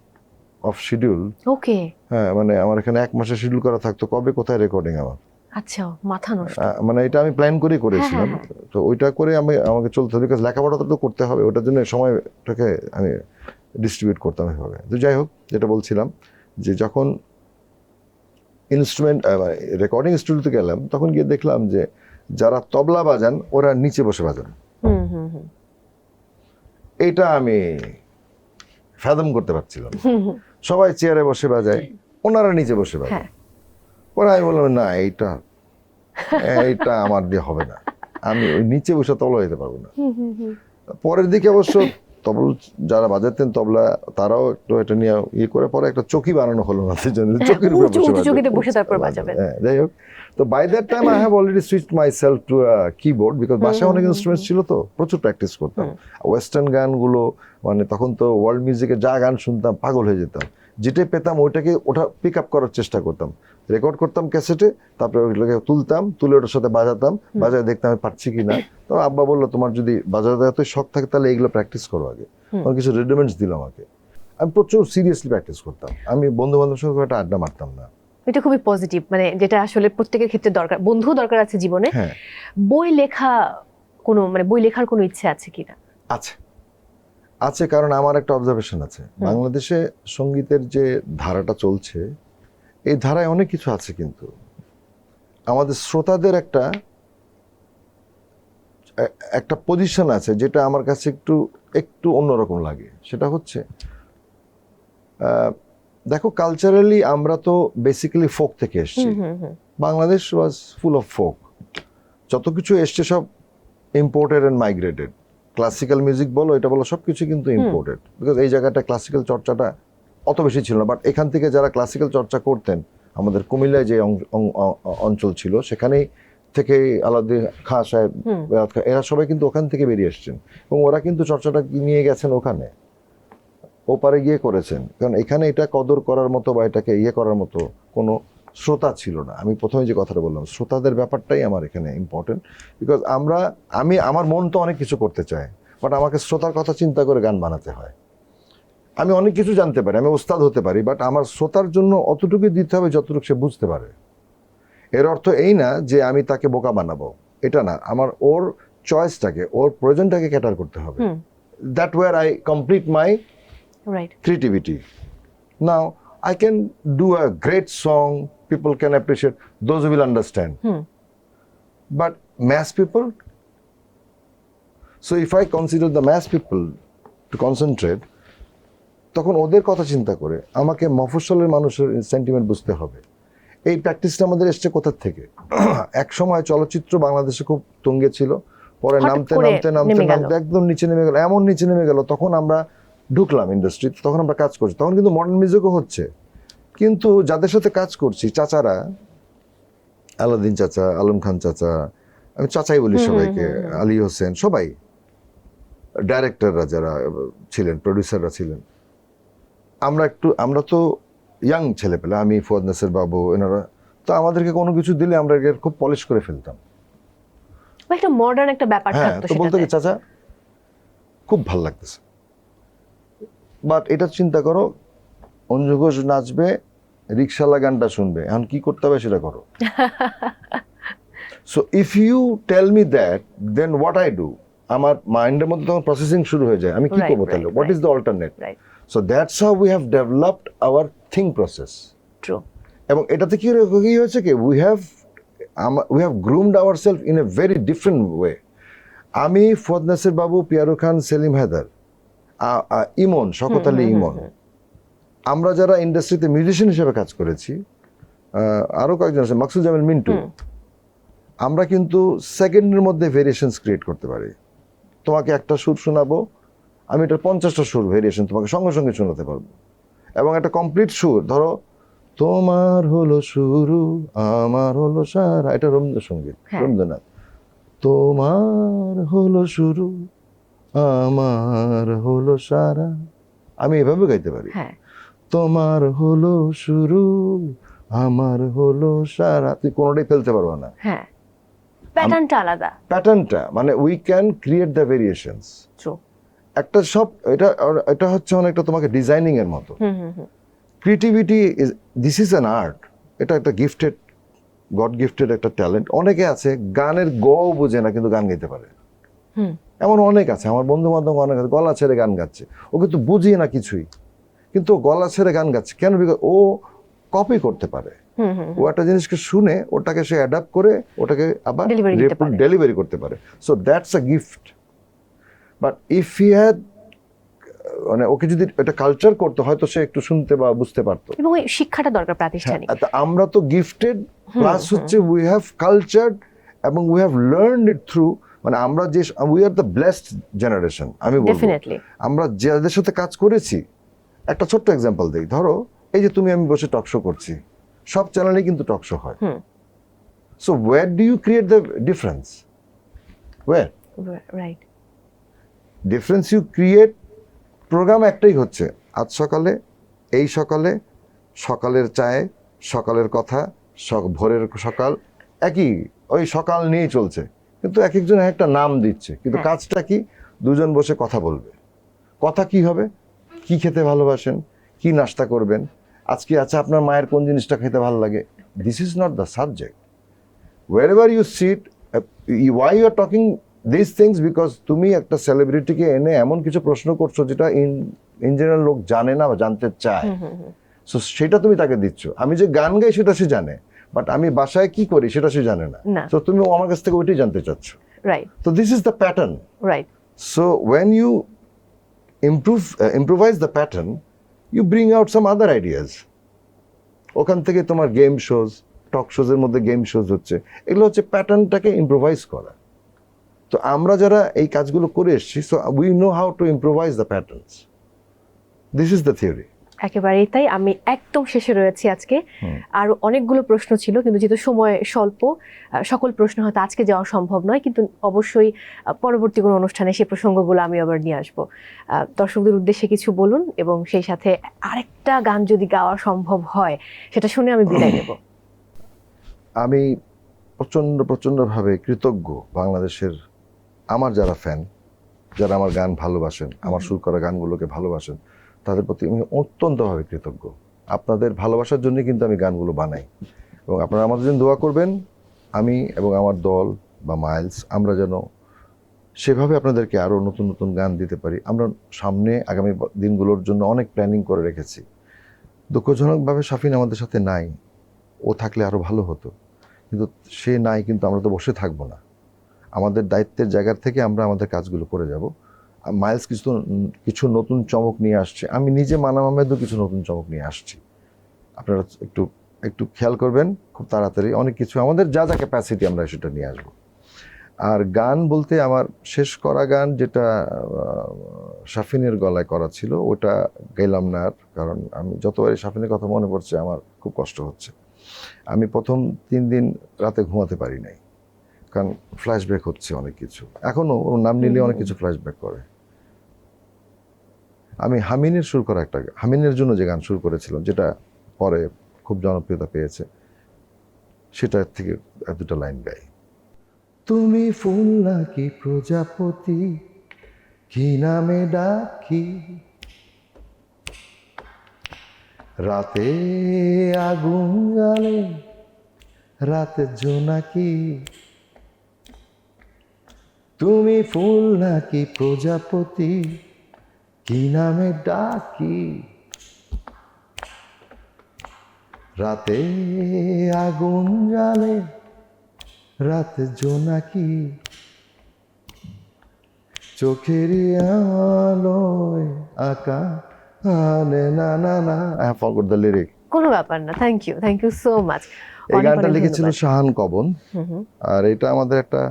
of schedule.
ওকে।
হ্যাঁ, মানে আমার এখানে 1 মাসের শিডিউল করা থাকতো, কবে কোথায় রেকর্ডিং আমার।
আচ্ছা, মাথা নষ্ট।
মানে এটা আমি প্ল্যান করেই করেছিলাম। তো ওইটা করে আমাকে চলতে হবে, বিকজ লেখাপড়া তো করতে হবে, ওটার জন্য সময়টাকে আমি ডিস্ট্রিবিউট করতাম এভাবে। তো যাই হোক, যেটা বলছিলাম যে যখন ইনস্ট্রুমেন্ট রেকর্ডিং স্টুডিওতে গেলাম, তখন গিয়ে দেখলাম যে যারা তবলা বাজান ওরা নিচে বসে বাজান। এটা আমি ফ্যাদম করতে পারছিলাম। সবাই চেয়ারে বসে বাজায়, ওনারা নিচে বসে বাজায়। পরে আমি বললাম না, এইটা আমার দিয়ে হবে না, আমি ওই নিচে বসে তবলা যেতে পারবো না। পরের দিকে অবশ্য তবল যারা বাজাতেন তবলা, তারাও একটু এটা নিয়ে ইয়ে করে পরে একটা চৌকি বানানো হলো না, চৌকির উপরে বসে বাজাবেন। যাই হোক, তো by that time I have already switched myself to keyboard, because বাসায় অনেক ইনস্ট্রুমেন্টস ছিল, তো প্রচুর প্র্যাকটিস করতাম। ওয়েস্টার্ন গানগুলো, মানে তখন তো ওয়ার্ল্ড মিউজিকে যা গান শুনতাম পাগল হয়ে যেতাম, যেটাই পেতাম ওইটাকে পিক আপ করার চেষ্টা করতাম, রেকর্ড করতাম ক্যাসেটে, তারপরে ওইগুলোকে তুলে ওটার সাথে বাজায় দেখতাম আমি পারছি কিনা। তো আব্বা বললো, তোমার যদি বাজাতে এত শখ থাকে তাহলে এইগুলো প্র্যাকটিস করো আগে। আমার কিছু রেডিমেন্টস দিল আমাকে, আমি প্রচুর সিরিয়াসলি প্র্যাকটিস করতাম। আমি বন্ধু বান্ধবের সঙ্গে একটা আড্ডা মারতাম না।
এটা খুবই পজিটিভ, মানে যেটা আসলে প্রত্যেকের ক্ষেত্রে দরকার। বন্ধু দরকার আছে জীবনে। বই লেখার কোনো ইচ্ছে আছে কিনা?
আছে, কারণ আমার একটা অবজারভেশন আছে, বাংলাদেশে সঙ্গীতের যে ধারাটা চলছে, এই ধারায় অনেক কিছু আছে, কিন্তু আমাদের শ্রোতাদের একটা পজিশন আছে যেটা আমার কাছে একটু অন্যরকম লাগে। সেটা হচ্ছে, দেখো কালচারালি আমরা তো বেসিক্যালি ফোক থেকে এসেছি। বাংলাদেশ ওয়াজ ফুল অফ ফোক, যত কিছু এসছে সব imported and migrated. Classical music বলো, এটা বলো, সবকিছু কিন্তু ইম্পোর্টেড, বিকজ এই জায়গাটা ক্লাসিক্যাল চর্চাটা অত বেশি ছিল না। বাট এখান থেকে যারা ক্লাসিক্যাল চর্চা করতেন, আমাদের কুমিল্লায় যে অঞ্চল ছিল, সেখানেই থেকে আলাউদ্দিন খাঁ সাহেব, বেলায়েত খাঁ, এরা সবাই কিন্তু ওখান থেকে বেরিয়ে এসেছেন এবং ওরা কিন্তু চর্চাটা নিয়ে গেছেন ওখানে, ওপারে গিয়ে করেছেন। কারণ এখানে এটা কদর করার মতো বা এটাকে করার মতো কোনো শ্রোতা ছিল না। আমি প্রথমে যে কথাটা বললাম, শ্রোতাদের ব্যাপারটাই আমার এখানে ইম্পর্টেন্ট। বিকজ আমার মন তো অনেক কিছু করতে চায়, বাট আমাকে শ্রোতার কথা চিন্তা করে গান বানাতে হয়। আমি অনেক কিছু জানতে পারি, আমি ওস্তাদ হতে পারি, বাট আমার শ্রোতার জন্য অতটুকুই দিতে হবে যতটুকু সে বুঝতে পারে। এর অর্থ এই না যে আমি তাকে বোকা বানাবো, এটা না। আমার ওর চয়েসটাকে, ওর প্রয়োজনটাকে ক্যাটার করতে হবে। That where I complete my creativity. Now I can do a great song, people can appreciate, those who will understand. But mass people, so if I consider the mass people to concentrate, তখন ওদের কথা চিন্তা করে আমাকে মফস্বলের মানুষের sentiment বুঝতে হবে। এই প্র্যাকটিসটা আমাদের এসছে কোথার থেকে? এক সময় চলচ্চিত্র বাংলাদেশে খুব তুঙ্গে ছিল, পরে নামতে একদম নিচে নেমে গেল, এমন নিচে নেমে গেল। তখন আমরা ঢুকলাম ইন্ডাস্ট্রিতে, তখন আমরা কাজ করছি, তখন কিন্তু মডার্ন মিউজিকও হচ্ছে। কিন্তু যাদের সাথে কাজ করছি, চাচারা, আলাউদ্দিন চাচা, আলম খান চাচা, আমি চাচাই বলি সবাইকে, আলী হোসেন, সবাই, ডাইরেক্টররা যারা ছিলেন, প্রডিউসাররা ছিলেন, আমরা তো ইয়াং ছেলে পেলে, আমি, ফুয়াদ নাসির বাবু, এনারা তো আমাদেরকে কোনো কিছু দিলে আমরা খুব পলিশ করে ফেলতাম,
একটা মডার্ন একটা ব্যাপার থাকতো।
তো বলতে কি চাচা খুব ভাল লাগতেছে, বাট এটা চিন্তা করো, অঞ্জু ঘোষ নাচবে, রিক্সাওয়ালা গানটা শুনবে, এখন কি করতে হবে সেটা করো। So if you tell me that, then what I do, আমার মাইন্ডের মধ্যে তখন প্রসেসিং শুরু হয়ে যায়, আমি কি করবো তাহলে, what is the alternate. So that's how we have developed our think process.
True.
এবং এটাতে কি হয়েছে কি, we have groomed our self in a very different way. আমি, ফুয়াদ নাসির বাবু, পিয়ারু খান, সেলিম হায়দার, ইমন, শওকত আলী ইমন, আমরা যারা ইন্ডাস্ট্রিতে মিউজিশিয়ান হিসেবে কাজ করেছি, আরো কয়েকজন আছে, মাকসুদ জামিল মিন্টু, আমরা কিন্তু সেকেন্ডের মধ্যে ভেরিয়েশনস ক্রিয়েট করতে পারি। তোমাকে একটা সুর শোনাবো, আমি এটা 50টা সুর ভেরিয়েশন তোমাকে সঙ্গে সঙ্গে শোনাতে পারবো, এবং একটা কমপ্লিট সুর, ধরো তোমার হলো শুরু আমার হলো সারা, এটা রবীন্দ্রসঙ্গীত, রবীন্দ্রনাথ, তোমার হলো শুরু আমার হলো সারা, আমি এভাবে গাইতে পারি, তোমার হলো শুরু আমার হলো সারা, তুই কোনোটাই ফেলতে পারবো না।
প্যাটার্নটা আলাদা,
প্যাটার্নটা মানে we can create the variations. একটা সব এটা হচ্ছে অনেকটা তোমাকে ডিজাইনিং এর মতো। Creativity this is an art, এটা একটা গিফটেড, গড গিফটেড একটা ট্যালেন্ট। অনেকে আছে গানের গও বোঝে না কিন্তু গান গাইতে পারে, এমন অনেক আছে। আমার বন্ধু বান্ধব অনেক আছে, গলা ছেড়ে গান গাচ্ছে, ও কিন্তু বুঝিয়ে না কিছুই, কিন্তু গলা ছেড়ে গান গাচ্ছে কেন? বিকজ ও কপি করতে পারে, ও একটা জিনিসকে শুনে ওটাকে সে অ্যাডাপ্ট করে ওটাকে আবার ডেলিভারি করতে পারে। So that's a gift. But if he had, মানে ওকে যদি এটা কালচার করতে হয়তো সে একটু শুনতে বা বুঝতে পারতো,
এবং এই শিক্ষাটা দরকার প্রাতিষ্ঠানিক।
আমরা তো গিফটেড, প্লাস হচ্ছে উই হ্যাভ কালচার্ড এবং we have learned it through, মানে আমরা যে we are the blessed generation. আমি বলবো আমরা যাদের সাথে কাজ করেছি, একটা ছোট্ট এক্সাম্পল দিই, ধরো এই যে তুমি আমি বসে টক শো করছি, সব চ্যানেলে কিন্তু টক শো হয়। So where do you create the difference? Where
right
difference you create, programme একটাই হচ্ছে, আজ সকালে, এই সকালে, সকালের চায়ে, সকালের কথা, ভোরের সকাল, একই ওই সকাল নিয়েই চলছে, কিন্তু এক একজন একটা নাম দিচ্ছে, কিন্তু কাজটা কি? দুজন বসে কথা বলবে। কথা কি হবে? কি খেতে ভালোবাসেন, কি নাস্তা করবেন, আজকে আচ্ছা আপনার মায়ের কোন জিনিসটা খেতে ভালো লাগে। This is not the subject. wherever you sit, why you are talking these things? Because তুমি একটা সেলিব্রিটিকে এনে এমন কিছু প্রশ্ন করছো যেটা ইন জেনারেল লোক জানে না বা জানতে চায়, সো সেটা তুমি তাকে দিচ্ছ। আমি যে গান গাই সেটা সে জানে, বাট আমি বাসায় কি করি সেটা সে জানে না, তো তুমি আমার কাছ থেকে ওইটাই জানতে চাচ্ছ।
রাইট,
তো this is the pattern.
Right,
so when you improvise the pattern, you bring out some other ideas. ওখান থেকে তোমার গেম শোজ, টক শোজের মধ্যে গেম শোজ হচ্ছে, এগুলো হচ্ছে প্যাটার্নটাকে ইম্প্রোভাইজ করা। তো আমরা যারা এই কাজগুলো করে এসেছি, so we know how to improvise the patterns. This is the theory.
একেবারেই তাই। আমি একদম শেষে রয়েছি আজকে। আর অনেকগুলো প্রশ্ন ছিল, কিন্তু যেহেতু সময় স্বল্প, সকল প্রশ্ন হয়তো আজকে যাওয়া সম্ভব নয়, কিন্তু অবশ্যই পরবর্তী কোনো অনুষ্ঠানে সেই প্রসঙ্গগুলো আমি আবার নিয়ে আসবো। দর্শকদের উদ্দেশ্যে কিছু বলুন, এবং সেই সাথে আরেকটা গান যদি গাওয়া সম্ভব হয় সেটা শুনে আমি বিদায় নেব।
আমি প্রচণ্ডভাবে কৃতজ্ঞ বাংলাদেশের আমার যারা ফ্যান, যারা আমার গান ভালোবাসেন, আমার সুর করা গানগুলোকে ভালোবাসেন, তাদের প্রতি আমি অত্যন্তভাবে কৃতজ্ঞ। আপনাদের ভালোবাসার জন্য কিন্তু আমি গানগুলো বানাই, এবং আপনারা আমাদের জন্য দোয়া করবেন। আমি এবং আমার দল বা মাইলস আমরা যেন সেভাবে আপনাদেরকে আরও নতুন নতুন গান দিতে পারি। আমরা সামনে আগামী দিনগুলোর জন্য অনেক প্ল্যানিং করে রেখেছি। দুঃখজনকভাবে শাফিন আমাদের সাথে নাই, ও থাকলে আরও ভালো হতো, কিন্তু সে নাই, কিন্তু আমরা তো বসে থাকবো না। আমাদের দায়িত্বের জায়গা থেকে আমরা আমাদের কাজগুলো করে যাব। মাইলস কিছু নতুন চমক নিয়ে আসছে, আমি নিজে মানাম আহমেদও কিছু নতুন চমক নিয়ে আসছি। আপনারা একটু খেয়াল করবেন, খুব তাড়াতাড়ি অনেক কিছু আমাদের যা যা ক্যাপাসিটি আমরা সেটা নিয়ে আসবো। আর গান বলতে আমার শেষ করা গান যেটা শাফিনের গলায় করা ছিল, ওটা গেলাম না আর, কারণ আমি যতবারই শাফিনের কথা মনে পড়ছে আমার খুব কষ্ট হচ্ছে। আমি প্রথম 3 দিন রাতে ঘুমাতে পারি নাই, কারণ ফ্ল্যাশব্যাক হচ্ছে অনেক কিছু। এখনো ওর নাম নিলে অনেক কিছু ফ্ল্যাশব্যাক করে। আমি হামিনের জন্য যে গান শুরু করেছিলাম, যেটা পরে খুব জনপ্রিয়তা পেয়েছে, সেটা থেকে দুটো লাইন গাই। তুমি ফুল নাকি প্রজাপতি, কি নামে ডাকি, রাতে আগুন জ্বালে রাতে জোনাকি। তুমি ফুল নাকি প্রজাপতি, কি নামে ডাকি, রাতে আগুন জ্বালে রাতে জোনাকি, চোখের আলোয় আঁকা আনে না না না। I have forgot the lyric.
কোনো ব্যাপার না, থ্যাংক ইউ সো মাচ।
এই গানটা লিখেছিল শাহান কবন, আর এটা আমাদের একটা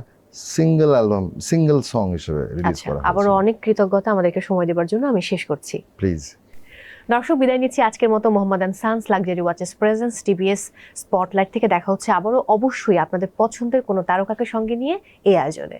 সিঙ্গেল সং হিসেবে রিলিজ করা হয়েছে।
আবারও অনেক কৃতজ্ঞতা আমাদেরকে সময় দেওয়ার জন্য। আমি শেষ করছি,
প্লিজ।
দর্শক বিদায় নিচ্ছি আজকের মতো। Mohammad and sons luxury watches presence TBS spotlight থেকে দেখা হচ্ছে আবারও, অবশ্যই আপনাদের পছন্দের কোনো তারকাকে সঙ্গে নিয়ে এই আয়োজনে।